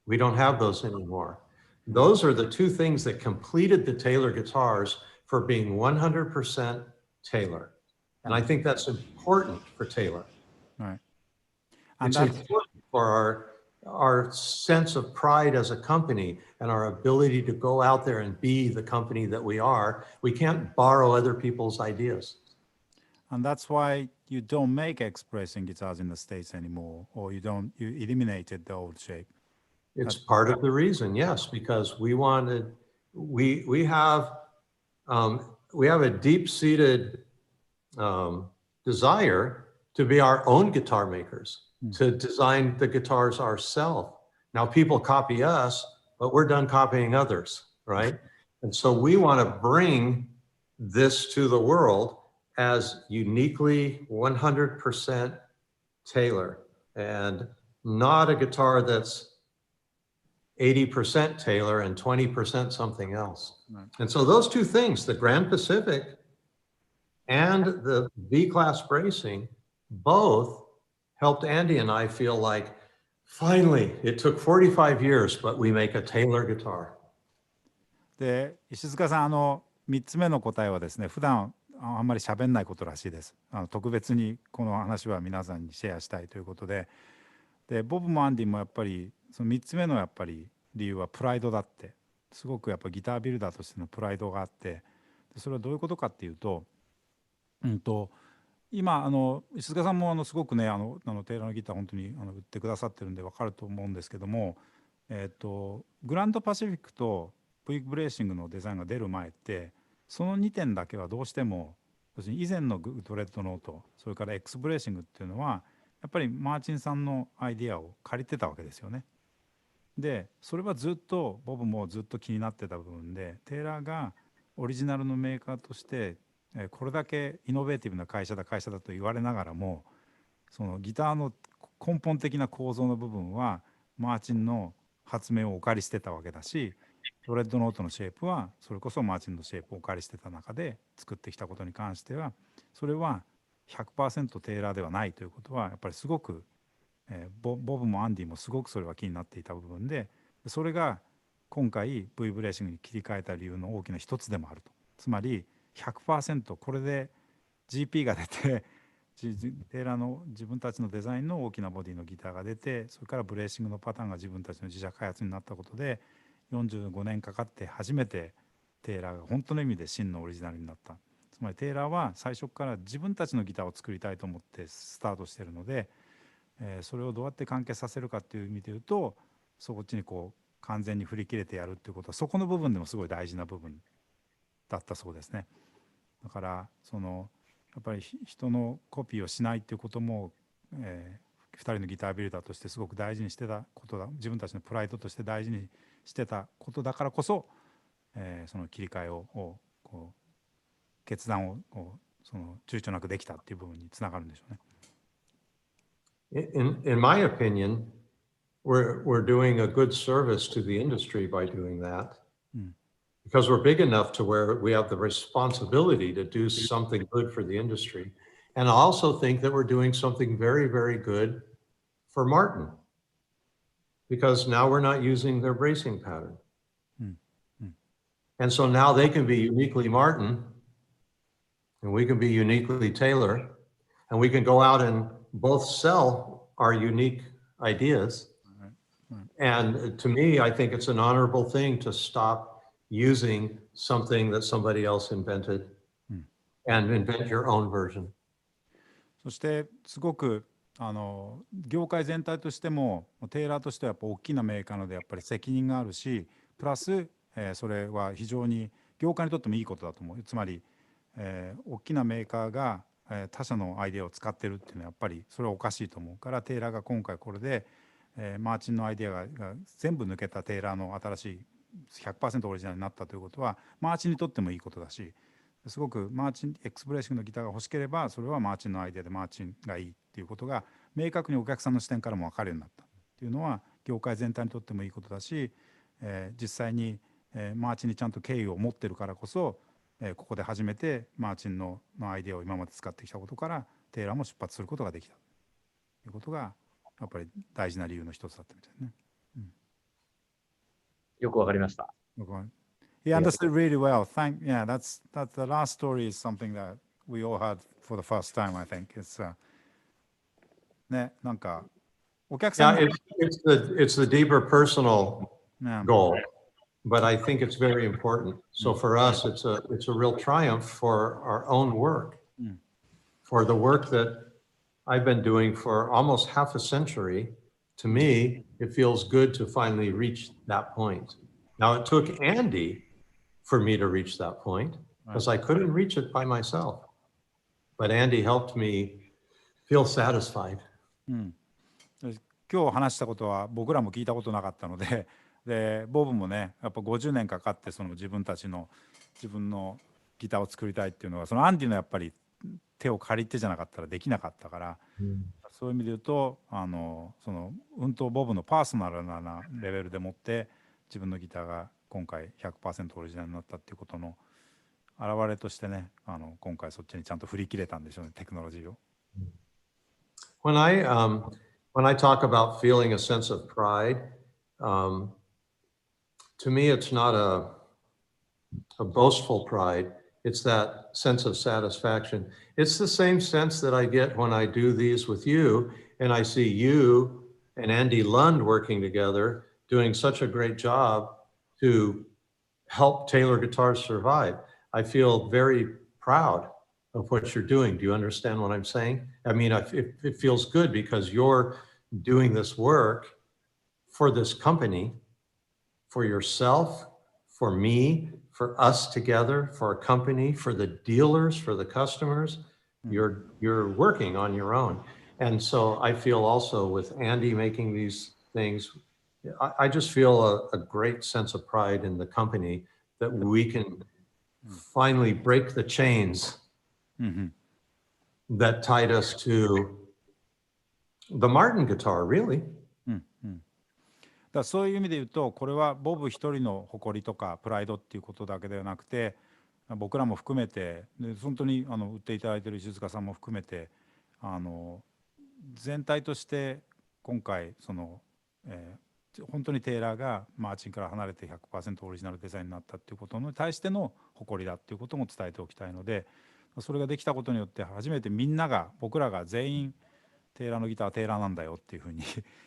We don't have those anymore. Those are the two things that completed the Taylor guitars for being 100% Taylor. And I think that's important for Taylor. Right. And it's important for our sense of pride as a company and our ability to go out there and be the company that we are. We can't borrow other people's ideas. And that's why you don't make X-bracing guitars in the States anymore, or you eliminated the old shape. It's part of the reason, yes, because we have a deep-seated desire to be our own guitar makers, to design the guitars ourselves. Now people copy us, but we're done copying others, right? And so we want to bring this to the world as uniquely 100% Taylor, and not a guitar that's 80% Taylor and 20% something else. Right. And so those two things, the Grand Pacific and the V-class bracing, both helped Andy and I feel like, finally, it took 45 years, but we make a Taylor guitar. で、石塚さん、3つ目の答えはですね、普段あんまり喋んないことらしいです。特別にこの話は皆さんにシェアしたいということで、ボブもアンディもやっぱりその3つ目のやっぱり理由はプライドだって、すごくやっぱギタービルダーとしてのプライドがあって、それはどういうことかっていうと、今石塚さんもすごくねテイラーのギター本当に売ってくださってるんで分かると思うんですけども、グランドパシフィックとブイッグブレーシングのデザインが出る前ってその2点だけはどうしても以前のドレッドノート、それから X ブレーシングっていうのはやっぱりマーチンさんのアイディアを借りてたわけですよね。でそれはずっとボブもずっと気になってた部分で、テイラーがオリジナルのメーカーとしてこれだけイノベーティブな会社だと言われながらも、そのギターの根本的な構造の部分はマーチンの発明をお借りしてたわけだし、ドレッドノートのシェイプはそれこそマーチンのシェイプをお借りしてた中で作ってきたことに関しては、それは 100% テイラーではないということはやっぱりすごく、ボブもアンディもすごくそれは気になっていた部分で、それが今回 V ブレーシングに切り替えた理由の大きな一つでもあると。つまり 100% これで GP が出てテイラーの自分たちのデザインの大きなボディのギターが出て、それからブレーシングのパターンが自分たちの自社開発になったことで45年かかって初めてテイラーが本当の意味で真のオリジナルになった。つまりテイラーは最初から自分たちのギターを作りたいと思ってスタートしてるので、それをどうやって完結させるかっていう意味で言うと、そっちにこう完全に振り切れてやるっていうことはそこの部分でもすごい大事な部分だったそうですね。だからやっぱり人のコピーをしないっていうことも、2人のギタービルダーとしてすごく大事にしてたことだ、自分たちのプライドとして大事にしてたことだからこそ、その切り替えをこう決断を躊躇なくできたっていう部分につながるんでしょうね。In my opinion, we're doing a good service to the industry by doing that. Because we're big enough to where we have the responsibility to do something good for the industry. And I also think that we're doing something very, very good for Martin. Because now we're not using their bracing pattern. And so now they can be uniquely Martin, and we can be uniquely Taylor, and we can go out and both sell our unique ideas. And to me, I think it's an honorable thing to stop using something that somebody else invented and invent your own version. そしてすごく業界全体としてもテイラーとしてはやっぱ大きなメーカーなのでやっぱり責任があるし、プラス、それは非常に業界にとってもいいことだと思う。つまり、大きなメーカーが他社のアイデアを使ってるっていうのはやっぱりそれはおかしいと思うから、テイラーが今回これで、マーチンのアイデアが全部抜けたテイラーの新しい 100% オリジナルになったということはマーチンにとってもいいことだし、すごくマーチンエクスプレッシングのギターが欲しければそれはマーチンのアイデアでマーチンがいいっていうことが明確にお客さんの視点からも分かるようになったっていうのは業界全体にとってもいいことだし、実際に、マーチンにちゃんと敬意を持ってるからこそ、ここで初めてマーチンのアイデアを今まで使ってきたことからテイラーも出発することができたということがやっぱり大事な理由の一つだったみたいですね。よくわかりました。He understood really well. Yeah, that's the last story is something that we all had for the first time, I think. It's ね、なんかお客さん Yeah, it's the deeper personal goal, but I think it's very important. So for us, it's a real triumph for our own work, for the work that I've been doing for almost half a century. To me, it feels good to finally reach that point. Now, it took Andy for me to reach that point because I couldn't reach it by myself. But Andy helped me feel satisfied. 今日話したことは僕らも聞いたことなかったので、でボブもねやっぱ50年かかって自分のギターを作りたいっていうのはそのアンディのやっぱり手を借りてじゃなかったらできなかったから、そういう意味で言うとボブのパーソナルなレベルでもって自分のギターが今回 100% オリジナルになったっていうことの表れとしてね、今回そっちにちゃんと振り切れたんでしょうね、テクノロジーを。When I talk about feeling a sense of pride, to me it's not a boastful pride. It's that sense of satisfaction. It's the same sense that I get when I do these with you and I see you and Andy Lund working together doing such a great job to help Taylor Guitars survive. I feel very proud of what you're doing. Do you understand what I'm saying? I mean, it feels good because you're doing this work for this company, for yourself, for me, for us together, for a company, for the dealers, for the customers. You're working on your own. And so I feel also with Andy making these things, I just feel a great sense of pride in the company that we can finally break the chains that tied us to the Martin guitar, really. らそういう意味で言うと、これはボブ一人の誇りとかプライドっていうことだけではなくて、僕らも含めて、で本当に売っていただいている石塚さんも含めて、全体として今回本当にテイラーがマーチンから離れて 100% オリジナルデザインになったっていうことに対しての誇りだっていうことも伝えておきたいので、それができたことによって初めてみんなが、僕らが全員テイラーのギターはテイラーなんだよっていうふうに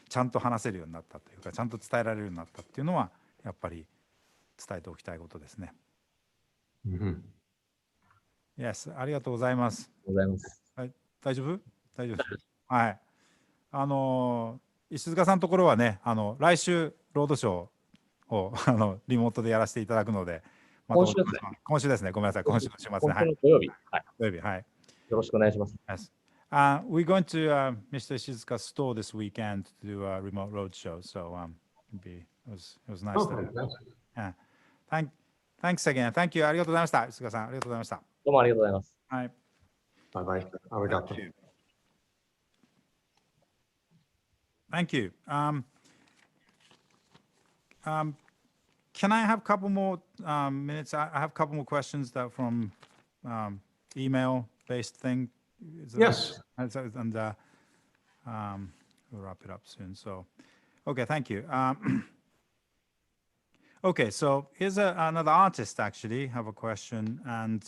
ちゃんと話せるようになったというか、ちゃんと伝えられるようになったっていうのはやっぱり伝えておきたいことですね。Yes、ありがとうございます。はい、大丈夫？大丈夫です。はい。石塚さんのところはね、来週ロードショーをリモートでやらせていただくので、また今週ですね。ごめんなさい。今週の週末ね。はい。土曜日。はい。土曜日。はい。よろしくお願いします。Yes. We're going to Mr. Ishizuka's store this weekend to do a remote roadshow. So it was nice. Thanks again. Thank you. ありがとうございました。石塚さん、ありがとうございました。どうもありがとうございます。はい。バイバイ。ありがとう。Thank you. Can I have a couple more minutes? I have a couple more questions that from email-based thing. Yes. And we'll wrap it up soon. So, okay, thank you. Okay, so here's another artist actually have a question, and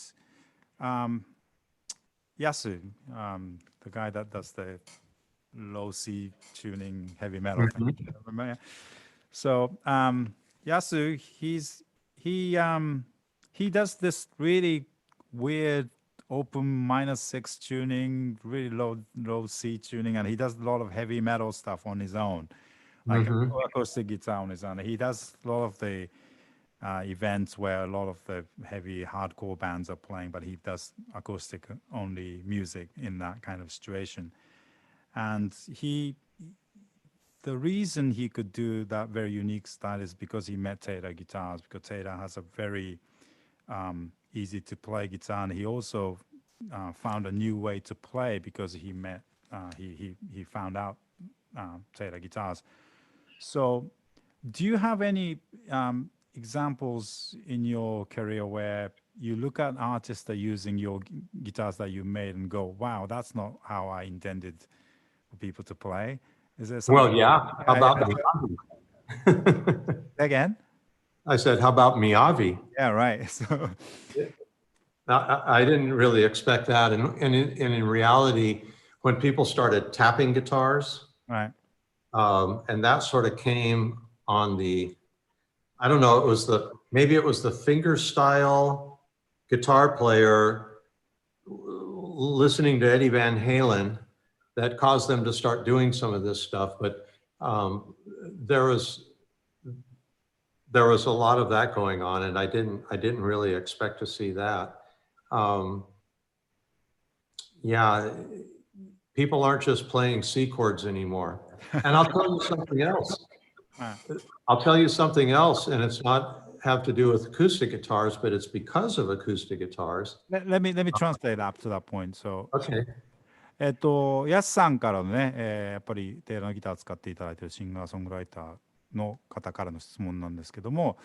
Yasu, the guy that does the low C tuning heavy metal thing. So Yasu, he does this really weird open -6 tuning, really low C tuning, and he does a lot of heavy metal stuff on his own, like acoustic guitar on his own. He does a lot of the events where a lot of the heavy hardcore bands are playing, but he does acoustic only music in that kind of situation. And the reason he could do that very unique style is because he met Taylor Guitars, because Taylor has a very easy to play guitar, and he also found a new way to play because he found out Taylor Guitars. So do you have any examples in your career where you look at artists that are using your guitars that you made and go, wow, that's not how I intended for people to play? Is there something? Well, yeah. How about Miyavi? Again? I said, how about Miyavi? Yeah, right. So I didn't really expect that. And in reality, when people started tapping guitars, right, and that sort of came on the, I don't know, maybe it was the fingerstyle guitar player listening to Eddie Van Halen that caused them to start doing some of this stuff. But there was a lot of that going on, and I didn't really expect to see that. Yeah, people aren't just playing C chords anymore. And I'll tell you something else. And it's not have to do with acoustic guitars, but it's because of acoustic guitars. Let me translate up to that point. So, okay. ヤスさんからのね、やっぱりテイラーのギターを使っていただいているシンガーソングライターの方からの質問なんですけども、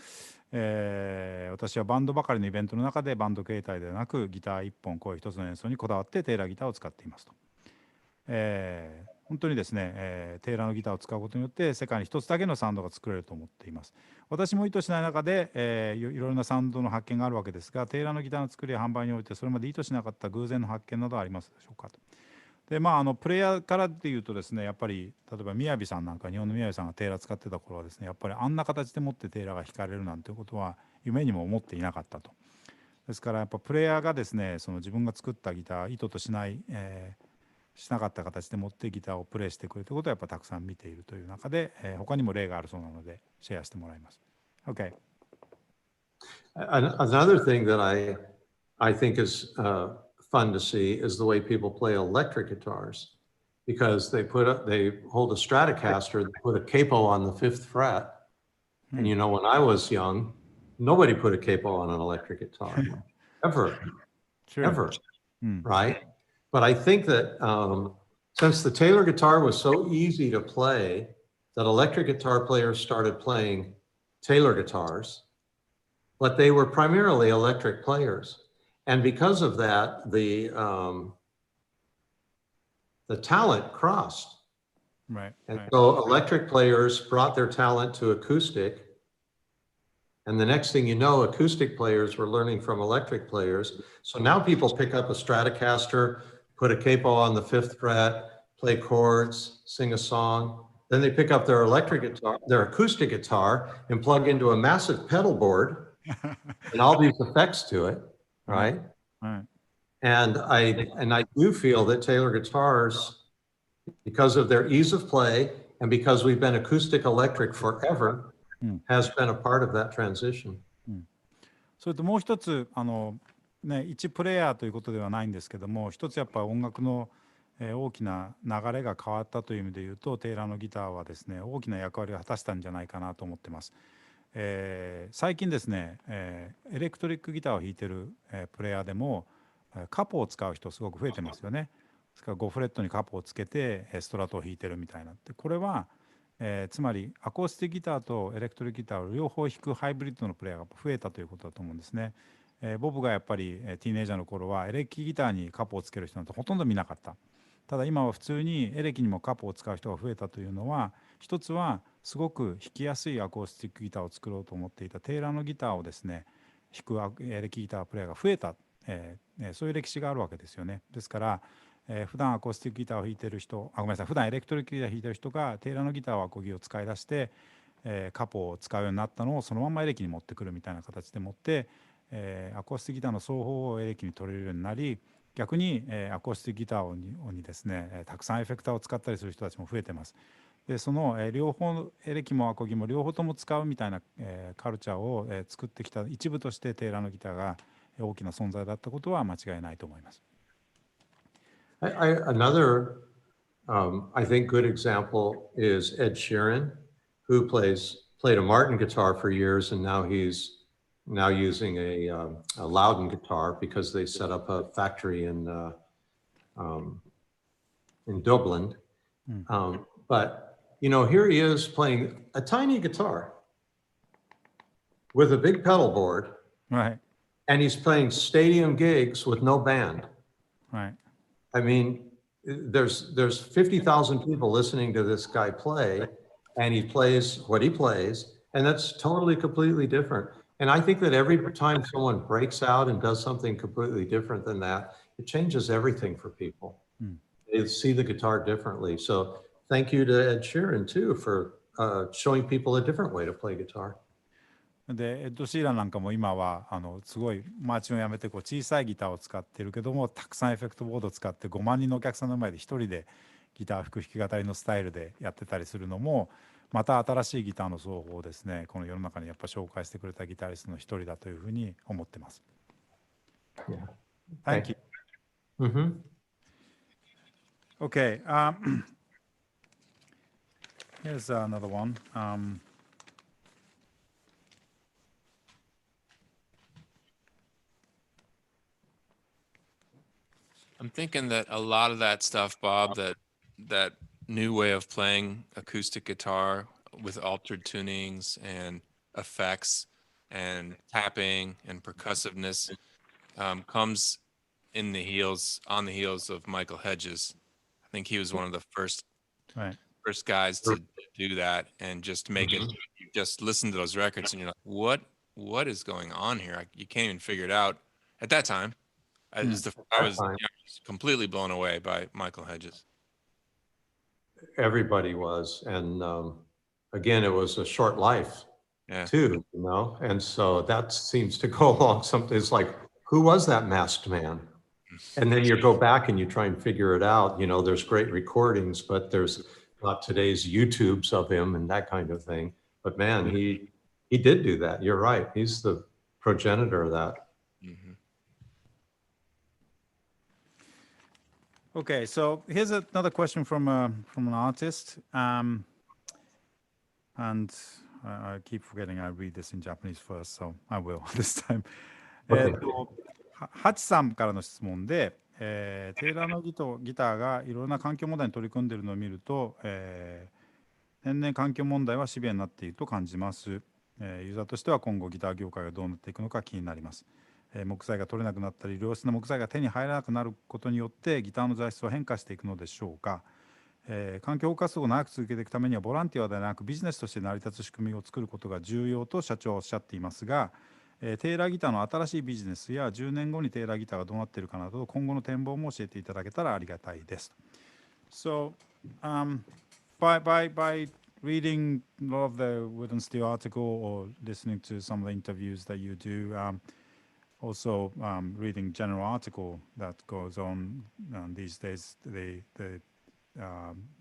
私はバンドばかりのイベントの中でバンド形態ではなくギター1本声1つの演奏にこだわってテイラーギターを使っていますと。本当にですね、テイラーのギターを使うことによって世界に一つだけのサウンドが作れると思っています。私も意図しない中で、いろいろなサウンドの発見があるわけですが、テイラーのギターの作りや販売においてそれまで意図しなかった偶然の発見などはありますでしょうかと。でプレイヤーからっていうとですね、やっぱり例えば宮城さんなんか、日本の宮城さんがテイラー使ってた頃はですね、やっぱりあんな形でもってテイラーが弾かれるなんていうことは夢にも思っていなかったと。ですからやっぱプレイヤーがですね、その自分が作ったギター意図としない、しなかった形でもってギターをプレイしてくれるということはやっぱたくさん見ているという中で、他にも例があるそうなのでシェアしてもらいます。Okay. Another thing that I think is fun to see is the way people play electric guitars, because they hold a Stratocaster, they put a capo on the 5th fret, and you know, when I was young, nobody put a capo on an electric guitar ever, right? But I think that since the Taylor guitar was so easy to play, that electric guitar players started playing Taylor guitars, but they were primarily electric players. And because of that, the talent crossed. Right. And right. so electric players brought their talent to acoustic. And the next thing you know, acoustic players were learning from electric players. So now people pick up a Stratocaster, put a capo on the 5th fret, play chords, sing a song. Then they pick up their electric guitar, their acoustic guitar, and plug into a massive pedal board and all these effects to it, right? Right. And I do feel that Taylor guitars, because of their ease of play and because we've been acoustic electric forever, has been a part of that transition. それともう一つ一プレイヤーということではないんですけども、一つやっぱ音楽の大きな流れが変わったという意味で言うと、テイラーのギターはですね大きな役割を果たしたんじゃないかなと思ってます。最近ですね、エレクトリックギターを弾いてるプレイヤーでもカポを使う人すごく増えてますよね。ですから5フレットにカポをつけてストラトを弾いてるみたいな。でこれはつまりアコースティックギターとエレクトリックギターを両方弾くハイブリッドのプレイヤーが増えたということだと思うんですね。ボブがやっぱりティーネイジャーの頃はエレキギターにカポをつける人なんてほとんど見なかった。ただ今は普通にエレキにもカポを使う人が増えたというのは、一つはすごく弾きやすいアコースティックギターを作ろうと思っていたテイラーのギターをですね弾くエレキギタープレイヤーが増えた、そういう歴史があるわけですよね。ですから普段アコースティックギターを弾いてる人、ごめんなさい、普段エレクトリックギターを弾いてる人がテイラーのギターはアコギを使い出して、カポを使うようになったのをそのままエレキに持ってくるみたいな形で持って、アコースティックギターの奏法をエレキに取れるようになり、逆に、アコースティックギターにですねたくさんエフェクターを使ったりする人たちも増えてます。でその、両方エレキもアコギも両方とも使うみたいな、カルチャーを、作ってきた一部としてテイラーのギターが大きな存在だったことは間違いないと思います。Another, I think, good example is Ed Sheeran, who played a Martin guitar for years, and now he's using a Loudon guitar because they set up a factory in Dublin. But here he is playing a tiny guitar with a big pedal board, Right. and he's playing stadium gigs with no band. Right. I mean, there's 50,000 people listening to this guy play, and he plays what he plays, and that's totally, completely different. And I think that every time someone breaks out and does something completely different than that, it changes everything for people. They see the guitar differently. So thank you to Ed Sheeran, too, for showing people a different way to play guitar. でエッド・シーランなんかも今はすごいマーチンをやめて小さいギターを使ってるけども、たくさんエフェクトボードを使って5万人のお客さんの前で一人でギター弾く弾き語りのスタイルでやってたりするのも、また新しいギターの奏法をですねこの世の中にやっぱ紹介してくれたギタリストの一人だというふうに思ってます。Thank you. Okay. Here's another one. I'm thinking that a lot of that stuff, Bob, that new way of playing acoustic guitar with altered tunings and effects and tapping and percussiveness comes on the heels of Michael Hedges. I think he was one of the first guys to do that and just make it. You just listen to those records and you're like, what is going on here? You can't even figure it out at that time. I was completely blown away by Michael Hedges. Everybody was, and again, it was a short life, too, and so that seems to go along something. It's like, who was that masked man? And then you go back and you try and figure it out. There's great recordings, but there's not today's YouTubes of him and that kind of thing. But man, he did do that. You're right. He's the progenitor of that. Okay, so here's another question from an artist, and I keep forgetting I read this in Japanese first, so I will this time. ハチさんからの質問で、テイラーのギターがいろんな環境問題に取り組んでいるのを見ると、年々環境問題はシビアになっていると感じます。ユーザーとしては今後ギター業界がどうなっていくのか気になります。木材が取れなくなったり、良質な木材が手に入らなくなることによってギターの材質は変化していくのでしょうか。環境活動を長く続けていくためにはボランティアではなくビジネスとして成り立つ仕組みを作ることが重要と社長はおっしゃっていますが、テイラーギターの新しいビジネスや10年後にテイラーギターがどうなっているかなど今後の展望も教えていただけたらありがたいです。So, by reading a lot of the Wood and Steel article or listening to some of the interviews that you do, also reading general article that goes on these days, the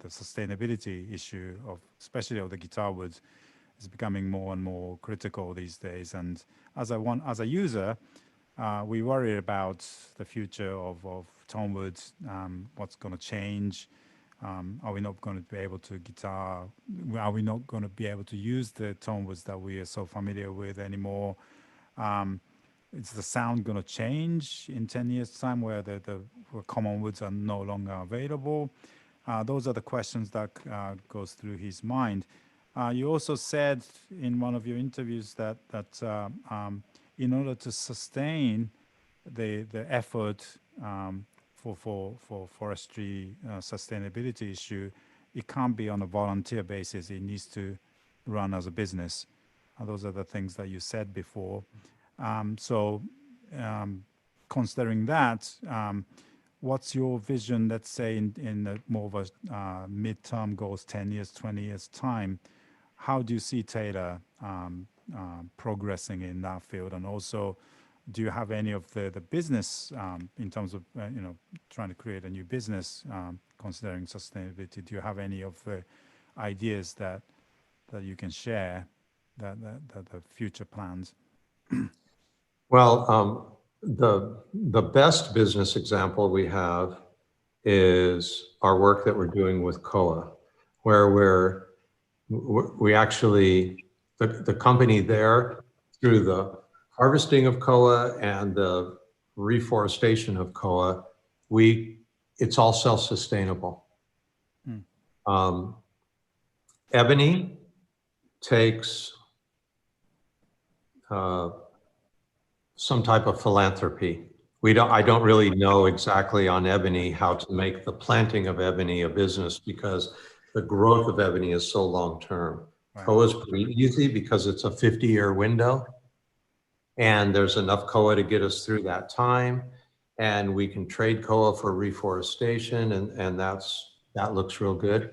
sustainability issue of especially of the guitar wood is becoming more and more critical these days. And as a user, we worry about the future of tone wood, what's going to change. Are we not going to be able to are we not going to be able to use the tone woods that we are so familiar with anymore? Is the sound going to change in 10 years' time where the common woods are no longer available? Those are the questions that goes through his mind. You also said in one of your interviews that in order to sustain the effort for forestry sustainability issue, it can't be on a volunteer basis. It needs to run as a business. Those are the things that you said before. Considering that, what's your vision, let's say, in more of a midterm goals, 10 years, 20 years time? How do you see Taylor progressing in that field? And also, do you have any of the business in terms of trying to create a new business considering sustainability? Do you have any of the ideas that you can share that the future plans? Well, the best business example we have is our work that we're doing with Koa, where we actually, the company there, through the harvesting of Koa and the reforestation of Koa, it's all self-sustainable. Ebony takes some type of philanthropy. I don't really know exactly on ebony how to make the planting of ebony a business because the growth of ebony is so long-term. Right. Koa is pretty easy because it's a 50-year window and there's enough Koa to get us through that time. And we can trade Koa for reforestation and that looks real good.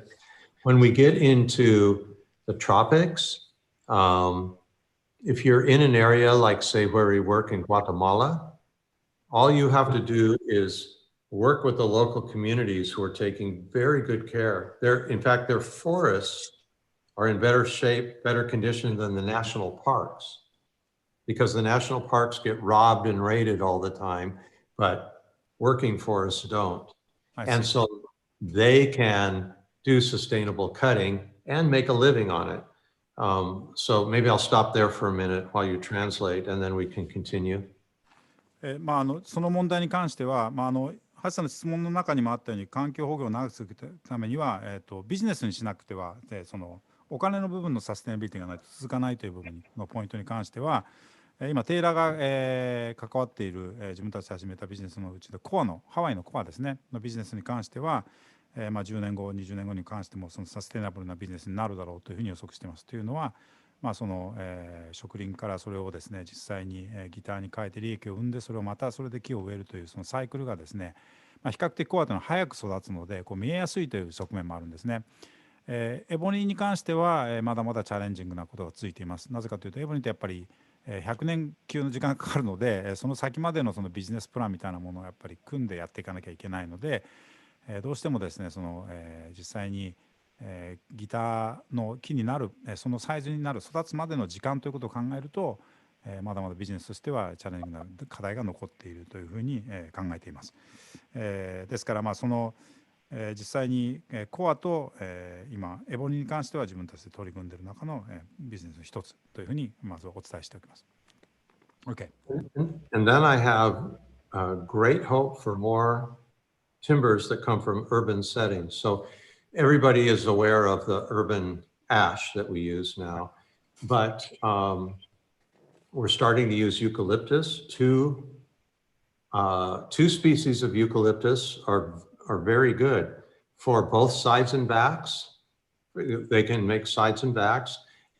When we get into the tropics, if you're in an area like, say, where we work in Guatemala, all you have to do is work with the local communities who are taking very good care. In fact, their forests are in better shape, better condition than the national parks, because the national parks get robbed and raided all the time, but working forests don't. And so they can do sustainable cutting and make a living on it. So maybe I'll stop there for a minute while you translate and then we can continue. その問題に関しては、橋さんの質問の中にもあったように環境保護を長く続けるためには、ビジネスにしなくてはそのお金の部分のサステナビリティがないと続かないという部分のポイントに関しては今テイラーが、関わっている、自分たちで始めたビジネスのうちでハワイのコアですねのビジネスに関しては、10年後20年後に関してもそのサステナブルなビジネスになるだろうというふうに予測しています。というのはその植林からそれをですね実際にギターに変えて利益を生んでそれをまたそれで木を植えるというそのサイクルがですね比較的コアというのは早く育つので見えやすいという側面もあるんですね。エボニーに関してはまだまだチャレンジングなことがついています。なぜかというとエボニーってやっぱり100年級の時間がかかるのでその先までのそのビジネスプランみたいなものをやっぱり組んでやっていかなきゃいけないのでどうしてもですねその実際にギターの木になるそのサイズになる育つまでの時間ということを考えるとまだまだビジネスとしてはチャレンジングな課題が残っているというふうに考えています。ですからその実際にコアと今エボニーに関しては自分たちで取り組んでいる中のビジネスの一つというふうにまずお伝えしておきます。Okay. And then I have great hope for more timbers that come from urban settings. So everybody is aware of the urban ash that we use now, but we're starting to use eucalyptus. Two species of eucalyptus are very good for both sides and backs. They can make sides and backs,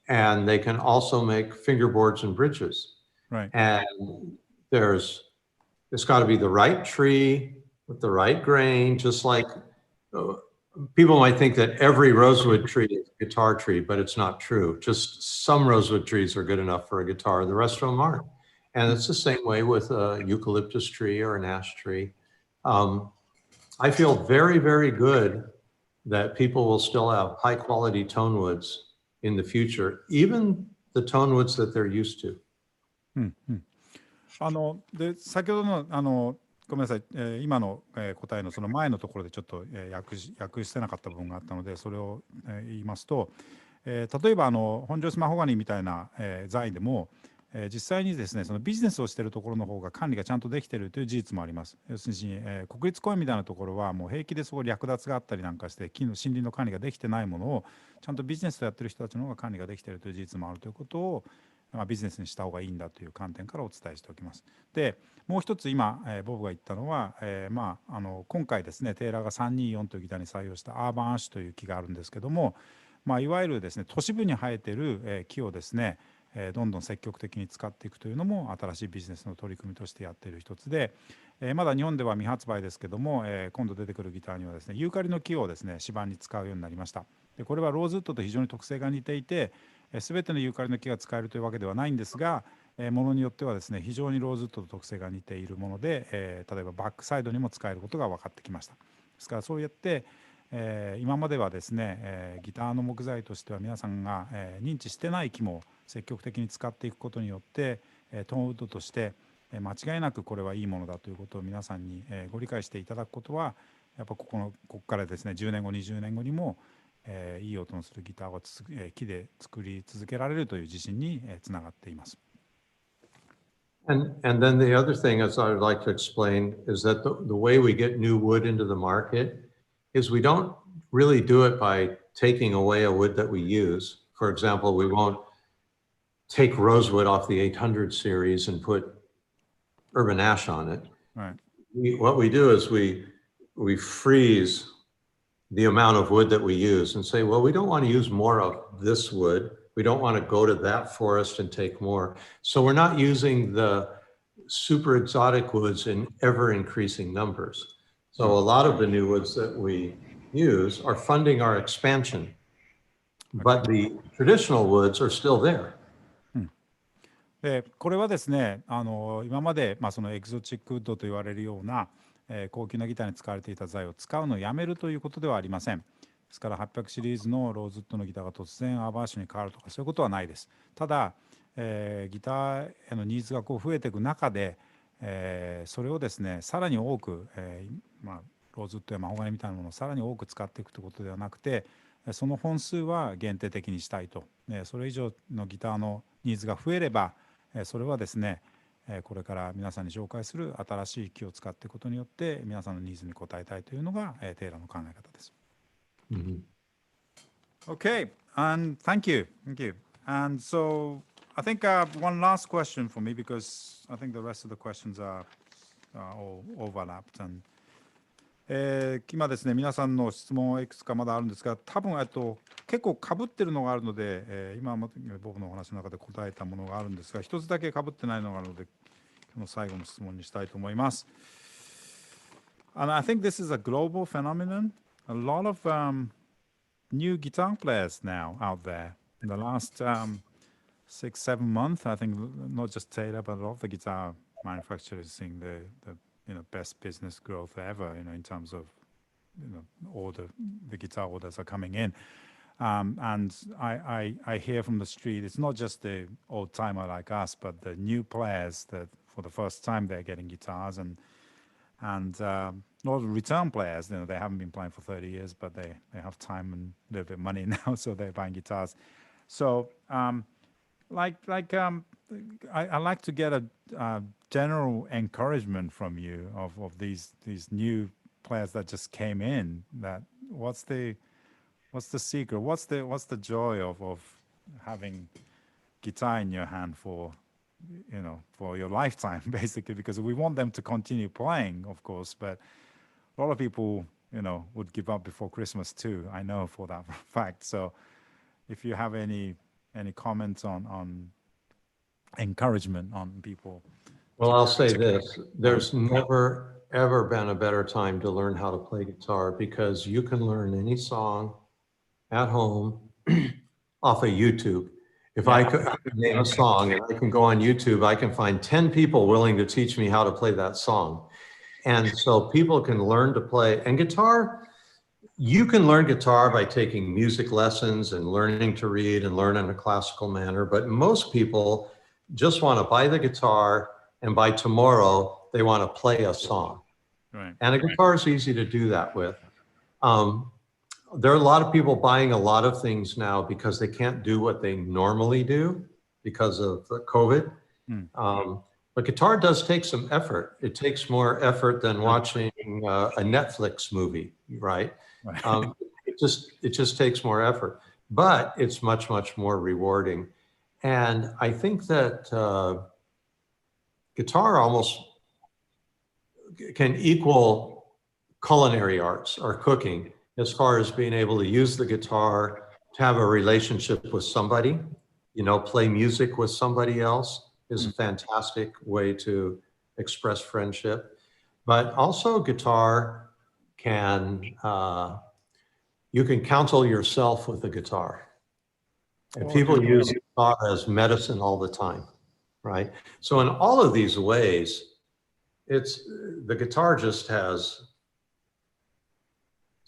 and they can also make fingerboards and bridges. Right. And it's got to be the right tree with the right grain, just like people might think that every rosewood tree is a guitar tree, but it's not true. Just some rosewood trees are good enough for a guitar, the rest of them aren't. And it's the same way with a eucalyptus tree or an ash tree. I feel very, very good that people will still have high quality tone woods in the future, even the tone woods that they're used to. で先ほどのごめんなさい、今の、答えのその前のところでちょっと、訳してなかった部分があったのでそれを、言いますと、例えば本庄マホガニーみたいな、材でも、実際にですねそのビジネスをしているところの方が管理がちゃんとできているという事実もあります。要するに、国立公園みたいなところはもう平気でそこ略奪があったりなんかして木の森林の管理ができてないものをちゃんとビジネスとやってる人たちの方が管理ができているという事実もあるということを、ビジネスにした方がいいんだという観点からお伝えしておきます。でもう一つ今、ボブが言ったのは、今回ですねテイラーが324というギターに採用したアーバンアッシュという木があるんですけども、いわゆるですね都市部に生えている、木をですねどんどん積極的に使っていくというのも新しいビジネスの取り組みとしてやっている一つで、まだ日本では未発売ですけども、今度出てくるギターにはですねユーカリの木をですね指板に使うようになりました。でこれはローズウッドと非常に特性が似ていて、全てのユーカリの木が使えるというわけではないんですが、ものによってはですね非常にローズウッドと特性が似ているもので、例えばバックサイドにも使えることが分かってきました。ですからそうやって、今まではですね、ギターの木材としては皆さんが、認知してない木も積極的に使っていくことによって、トーンウッドとして、間違いなくこれはいいものだということを皆さんに、ご理解していただくことはやっぱここからですね10年後20年後にも、いい音のするギターを木で作り続けられるという自信に、つながっています。And then the other thing, as I would like to explain, is that the way we get new wood into the market is we don't really do it by taking away a wood that we use. For example, we won't take rosewood off the 800 series and put urban ash on it. Right. What we do is we freeze the amount of wood that we use and say, well, we don't want to use more of this wood. We don't want to go to that forest and take more. So we're not using the super exotic woods in ever increasing numbers. So a lot of the new woods that we use are funding our expansion, but the traditional woods are still there. でこれはですね今まで、そのエキゾチックウッドと言われるような、高級なギターに使われていた材を使うのをやめるということではありません。ですから800シリーズのローズウッドのギターが突然アーバーッシュに変わるとかそういうことはないです。ただ、ギターへのニーズがこう増えていく中で、それをですねさらに多く、ローズウッドやマホガニみたいなものをさらに多く使っていくということではなくてその本数は限定的にしたいと、それ以上のギターのニーズが増えればそれはですねこれから皆さんに紹介する新しい木を使っていくことによって皆さんのニーズに応えたいというのがテイラーの考え方です。Okay, and thank you. And so I think one last question for me because I think the rest of the questions are all overlapped. And 今ですね皆さんの質問はいくつかまだあるんですが多分結構かぶってるのがあるので、今僕のお話の中で答えたものがあるんですが一つだけかぶってないのがあるのでこの最後の質問にしたいと思います。And I think this is a global phenomenon. A lot of new guitar players now out there in the last 6-7 months. I think not just Taylor but a lot of the guitar manufacturers seeing the best business growth ever, in terms of, the guitar orders are coming in. And I hear from the street, it's not just the old timer like us, but the new players that for the first time they're getting guitars and not return players, they haven't been playing for 30 years, but they have time and a little bit of money now, so they're buying guitars. So I'd like to get a general encouragement from you of these new players that just came in. That what's the What's the secret? What's the joy of having guitar in your hand for for your lifetime, basically, because we want them to continue playing, of course, but a lot of people, would give up before Christmas too. I know for that fact. So if you have any comments on encouragement on people. Well, I'll say this, there's never, ever been a better time to learn how to play guitar because you can learn any song at home off of YouTube. If I could name a song and I can go on YouTube, I can find 10 people willing to teach me how to play that song. And so people can learn to play. And guitar, you can learn guitar by taking music lessons and learning to read and learn in a classical manner. But most people just want to buy the guitar and by tomorrow they want to play a song. Right. And a guitar is easy to do that with. There are a lot of people buying a lot of things now because they can't do what they normally do because of COVID. But guitar does take some effort. It takes more effort than watching a Netflix movie, right? It just takes more effort, but it's much, much more rewarding. And I think that guitar almost can equal culinary arts or cooking as far as being able to use the guitar to have a relationship with somebody, play music with somebody else is a fantastic way to express friendship. But also guitar can, you can counsel yourself with the guitar. And people use guitar as medicine all the time, right? So in all of these ways, the guitar just has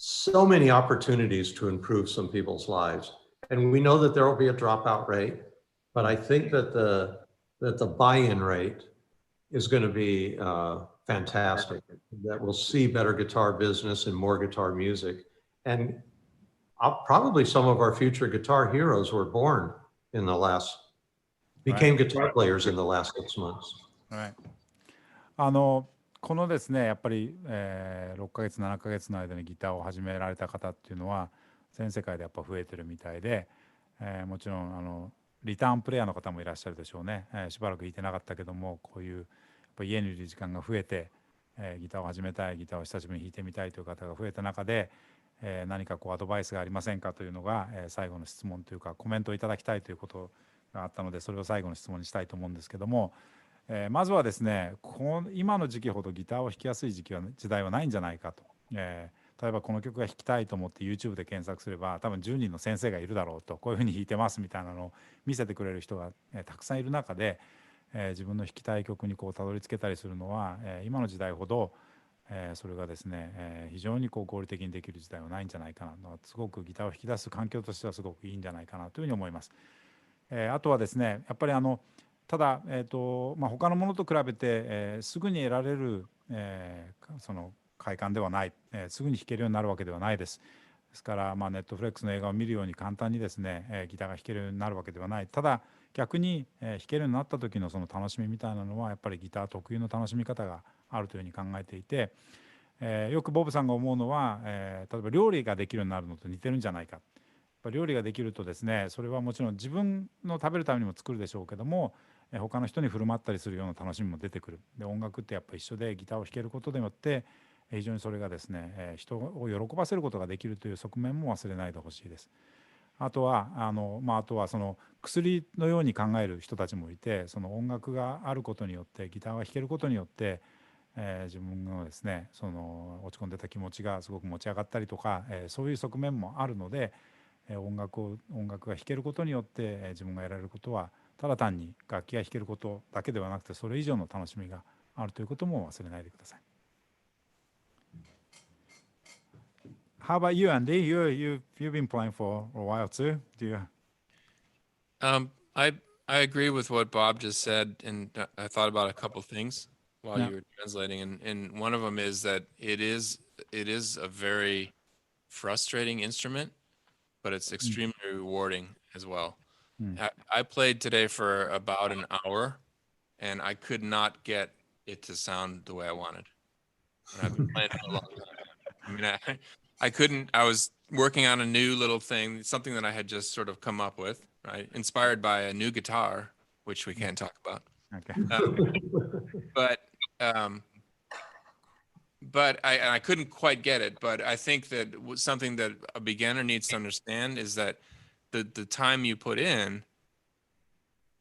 so many opportunities to improve some people's lives. And we know that there will be a dropout rate, but I think that the buy-in rate is going to be fantastic, that we'll see better guitar business and more guitar music. And probably some of our future guitar heroes were born in became guitar players in the last 6 months. Right. このですね、やっぱり、6ヶ月、7ヶ月の間にギターを始められた方っていうのは全世界でやっぱ増えてるみたいで、もちろんリターンプレイヤーの方もいらっしゃるでしょうね。しばらく弾いてなかったけども、こういうやっぱ家にいる時間が増えて、ギターを始めたい、ギターを久しぶりに弾いてみたいという方が増えた中で、何かアドバイスがありませんかというのが、最後の質問というかコメントをいただきたいということがあったので、それを最後の質問にしたいと思うんですけども、まずはですね、今の時期ほどギターを弾きやすい時代はないんじゃないかと。例えばこの曲が弾きたいと思って YouTube で検索すれば多分10人の先生がいるだろうと、こういうふうに弾いてますみたいなのを見せてくれる人が、たくさんいる中で、自分の弾きたい曲にたどり着けたりするのは、今の時代ほど、それがですね、非常に合理的にできる時代はないんじゃないかな。すごくギターを弾き出す環境としてはすごくいいんじゃないかなというふうに思います。あとはですね、やっぱりただ、他のものと比べて、すぐに得られる、その快感ではない、すぐに弾けるようになるわけではないです。ですから、ネットフレックスの映画を見るように簡単にですね、ギターが弾けるようになるわけではない。ただ逆に、弾けるようになった時のその楽しみみたいなのはやっぱりギター特有の楽しみ方があるというふうに考えていて、よくボブさんが思うのは、例えば料理ができるようになるのと似てるんじゃないか。やっぱ料理ができるとですね、それはもちろん自分の食べるためにも作るでしょうけども、他の人に振る舞ったりするような楽しみも出てくる。で、音楽ってやっぱ一緒で、ギターを弾けることによって非常にそれがですね、人を喜ばせることができるという側面も忘れないでほしいです。あとはあとはその薬のように考える人たちもいて、その音楽があることによって、ギターが弾けることによって、自分のですね、その落ち込んでた気持ちがすごく持ち上がったりとか、そういう側面もあるので、音楽が弾けることによって、自分が得られることはただ単に楽器が弾けることだけではなくて、それ以上の楽しみがあるということも忘れないでください。How about you, Andy? You've been playing for a while too. Do you? I agree with what Bob just said, and I thought about a couple things while you were translating, and one of them is that it is a very frustrating instrument, but it's extremely rewarding as well. I played today for about an hour, and I could not get it to sound the way I wanted. And I've been playing for a long time. I mean, I couldn't. I was working on a new little thing, something that I had just sort of come up with, right? Inspired by a new guitar, which we can't talk about. Okay. But I couldn't quite get it. But I think that something that a beginner needs to understand is that the time you put in,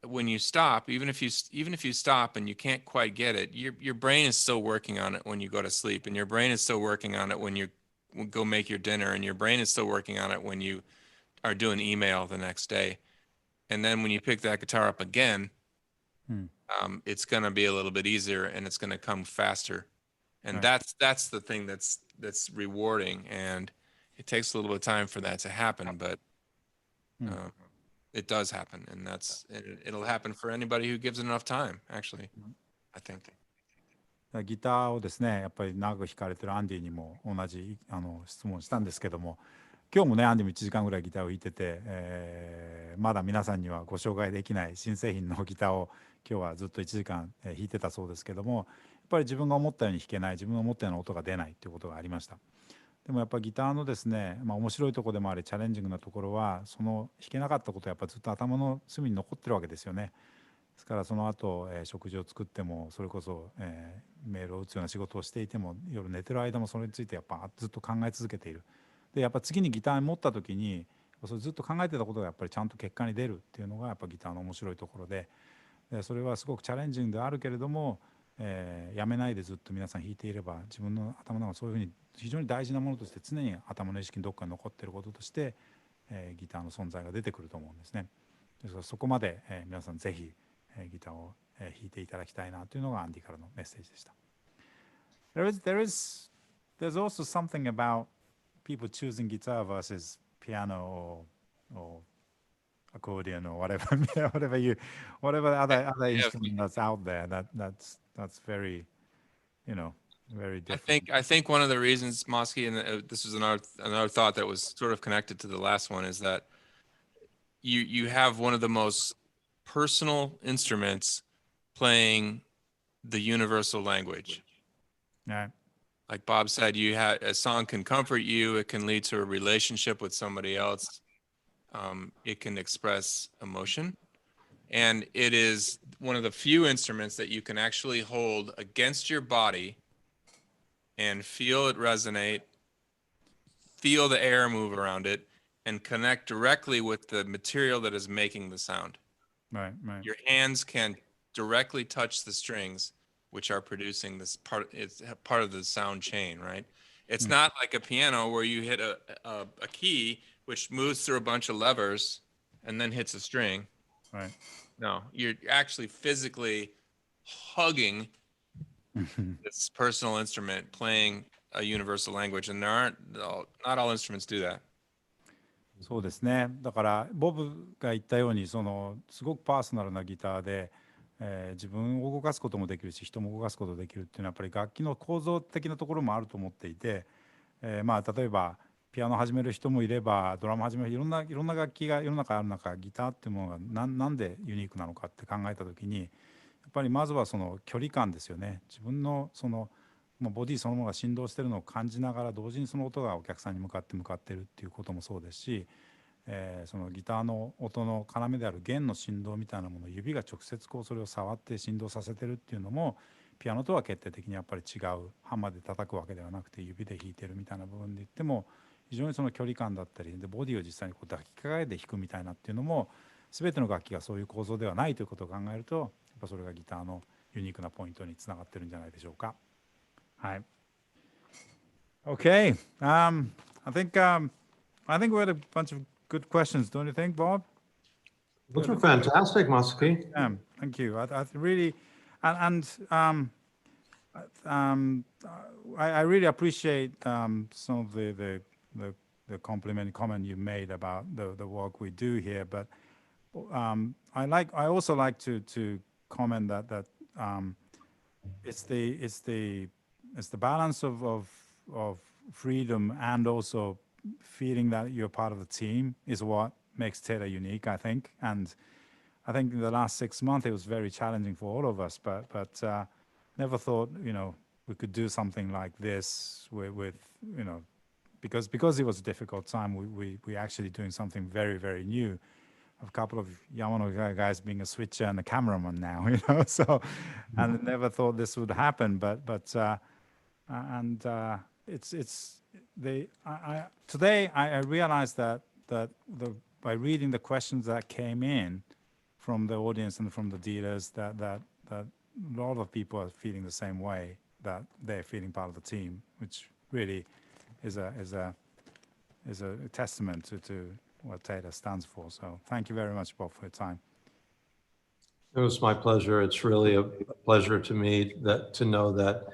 when you stop, even if you stop and you can't quite get it, your brain is still working on it when you go to sleep, and your brain is still working on it when you go make your dinner, and your brain is still working on it when you are doing email the next day. And then when you pick that guitar up again, it's going to be a little bit easier, and it's going to come faster. And Right. that's the thing that's rewarding, and it takes a little bit of time for that to happen, but it does happen, and it'll happen for anybody who gives it enough time, actually, I think. ギターをですね、やっぱり長く弾かれてるアンディにも同じ質問したんですけども、今日もね、アンディも1時間ぐらいギターを弾いてて、まだ皆さんにはご紹介できない新製品のギターを今日はずっと1時間弾いてたそうですけども、やっぱり自分が思ったように弾けない、自分が思ったような音が出ないということがありました。でもやっぱりギターのですね、面白いところでもありチャレンジングなところは、その弾けなかったことはやっぱずっと頭の隅に残ってるわけですよね。ですからその後、食事を作っても、それこそ、メールを打つような仕事をしていても、夜寝てる間もそれについてやっぱずっと考え続けている。でやっぱ次にギターに持った時に、それずっと考えてたことがやっぱりちゃんと結果に出るっていうのがやっぱギターの面白いところで、それはすごくチャレンジングであるけれども、やめないでずっと皆さん弾いていれば、自分の頭の中そういうふうに非常に大事なものとして常に頭の意識にどっかに残っていることとして、ギターの存在が出てくると思うんですね。ですからそこまで、皆さんぜひ、ギターを、弾いていただきたいなというのがアンディからのメッセージでした。There's also something about people choosing guitar versus piano or accordion or whatever whatever other instrument that's out there that's very very different. I think one of the reasons, Mosky, and this was another thought that was sort of connected to the last one, is that you have one of the most personal instruments playing the universal language. Right. Like Bob said, a song can comfort you. It can lead to a relationship with somebody else. It can express emotion. And it is one of the few instruments that you can actually hold against your body and feel it resonate, feel the air move around it, and connect directly with the material that is making the sound. Right. Your hands can directly touch the strings, which are producing this part. It's part of the sound chain, right? It's not like a piano where you hit a key, which moves through a bunch of levers and then hits a string. Right. No, you're actually physically hugging this personal instrument, playing a universal language, and not all instruments do that. そうですね。だからボブが言ったように、すごくパーソナルなギターで、自分を動かすこともできるし、人も動かすことができるっていうのはやっぱり楽器の構造的なところもあると思っていて、例えばピアノ始める人もいれば、ドラム始めるいろんな楽器が世の中ある中、ギターっていうものがなんでユニークなのかって考えた時に、やっぱりまずはその距離感ですよね。自分のボディそのものが振動してるのを感じながら、同時にその音がお客さんに向かってるっていうこともそうですし、そのギターの音の要である弦の振動みたいなものを指が直接それを触って振動させてるっていうのも、ピアノとは決定的にやっぱり違う。ハンマーで叩くわけではなくて指で弾いてるみたいな部分で言っても、非常にその距離感だったりで、ボディを実際に抱きかかえて弾くみたいなっていうのも、全ての楽器がそういう構造ではないということを考えると、やっぱそれがギターのユニークなポイントにつながってるんじゃないでしょうか。はい。Okay. I think we had a bunch of good questions, don't you think, Bob? Those were fantastic, Masuki. Yeah, thank you. I really, I really appreciate some of the comment you made about the work we do here. But I also like to comment that it's the balance of freedom and also feeling that you're part of the team is what makes Taylor unique, I think. And I think in the last 6 months it was very challenging for all of us, but never thought we could do something like this with because it was a difficult time, we actually doing something very, very new. A couple of Yamano guys being a switcher and a cameraman now, so, and I never thought this would happen, but today I realized that by reading the questions that came in from the audience and from the dealers, that a lot of people are feeling the same way, that they're feeling part of the team, which really is a testament to what Taylor stands for. So thank you very much, Bob, for your time. It was my pleasure. It's really a pleasure to me to know that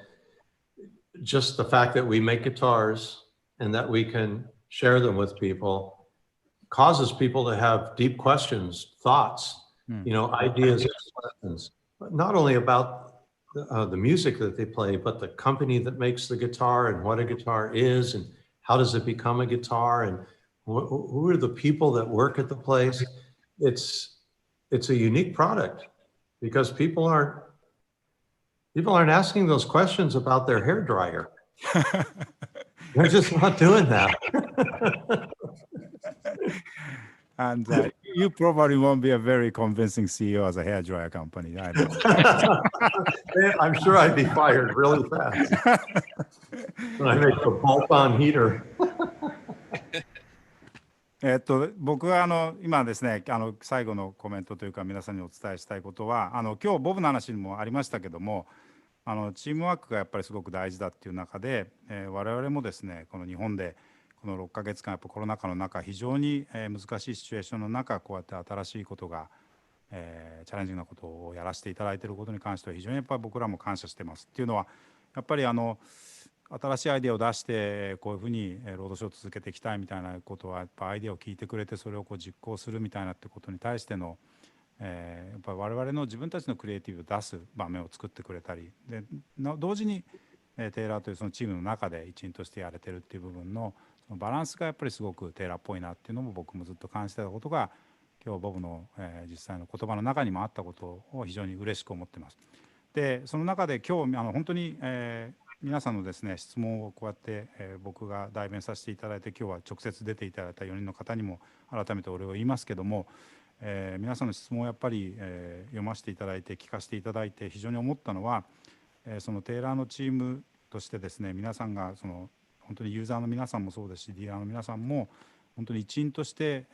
just the fact that we make guitars and that we can share them with people causes people to have deep questions, thoughts, ideas, and questions, but not only about the music that they play, but the company that makes the guitar and what a guitar is and how does it become a guitar and who are the people that work at the place. It's a unique product because people aren't asking those questions about their hair dryer. They're just not doing that. And you probably won't be a very convincing CEO as a hairdryer company either. I'm sure I'd be fired really fast when I make the bolt-on heater. 僕は今ですね、最後のコメントというか皆さんにお伝えしたいことは、今日ボブの話にもありましたけども、チームワークがやっぱりすごく大事だっていう中で、我々もですね、この日本でこの6ヶ月間やっぱコロナ禍の中、非常に難しいシチュエーションの中、こうやって新しいことが、チャレンジングなことをやらせていただいていることに関しては非常にやっぱり僕らも感謝してますっていうのは、やっぱり新しいアイデアを出してこういうふうにロードショーを続けていきたいみたいなことは、やっぱアイデアを聞いてくれてそれをこう実行するみたいなってことに対しての、やっぱり我々の自分たちのクリエイティブを出す場面を作ってくれたりで、同時にテイラーというそのチームの中で一員としてやれてるっていう部分のそのバランスがやっぱりすごくテイラーっぽいなっていうのも僕もずっと感じてたことが、今日ボブの実際の言葉の中にもあったことを非常に嬉しく思ってます。でその中で今日本当に皆さんのですね質問をこうやって僕が代弁させていただいて、今日は直接出ていただいた4人の方にも改めてお礼を言いますけども、皆さんの質問をやっぱり読ませていただいて聞かせていただいて非常に思ったのは、そのテイラーのチームとしてですね、皆さんがその本当にユーザーの皆さんもそうですし、ディーラーの皆さんも本当に一員として、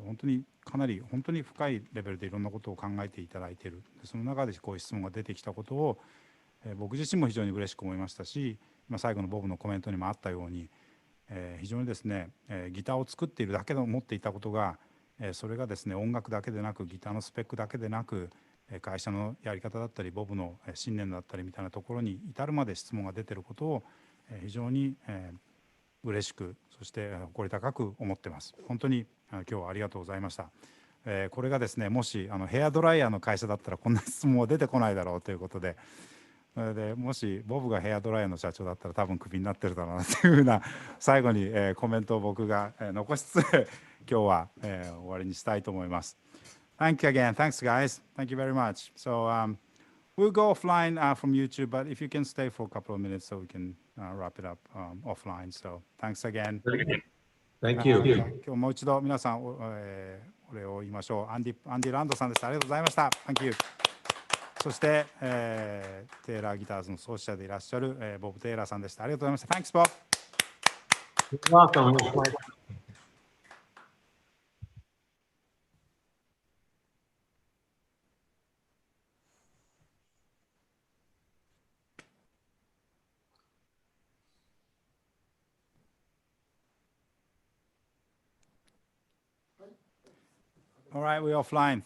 本当にかなり本当に深いレベルでいろんなことを考えていただいている。その中でこういう質問が出てきたことを僕自身も非常に嬉しく思いましたし、今最後のボブのコメントにもあったように、非常にですねギターを作っているだけで思っていたことが、それがですね音楽だけでなくギターのスペックだけでなく会社のやり方だったりボブの信念だったりみたいなところに至るまで質問が出ていることを非常に嬉しく、そして誇り高く思ってます。本当に今日はありがとうございました。これがですねもしヘアドライヤーの会社だったらこんな質問は出てこないだろうということで、もしボブがヘアドライヤーの社長だったら多分クビになってるだろうなというふうな最後にコメントを僕が残しつつ今日は終わりにしたいと思います。Thank you again. Thanks, guys. Thank you very much. So we'll go offline from YouTube, but if you can stay for a couple of minutes so we can wrap it up offline. So thanks again. Thank you. 今日もう一度皆さんお礼を言いましょう。アンディ・ランドさんです。ありがとうございました。Thank you. そして、テイラーギターズの創始者でいらっしゃる、ボブ・テイラーさんでした。ありがとうございました。Thanks, Bob. You're welcome. All right, we're offline.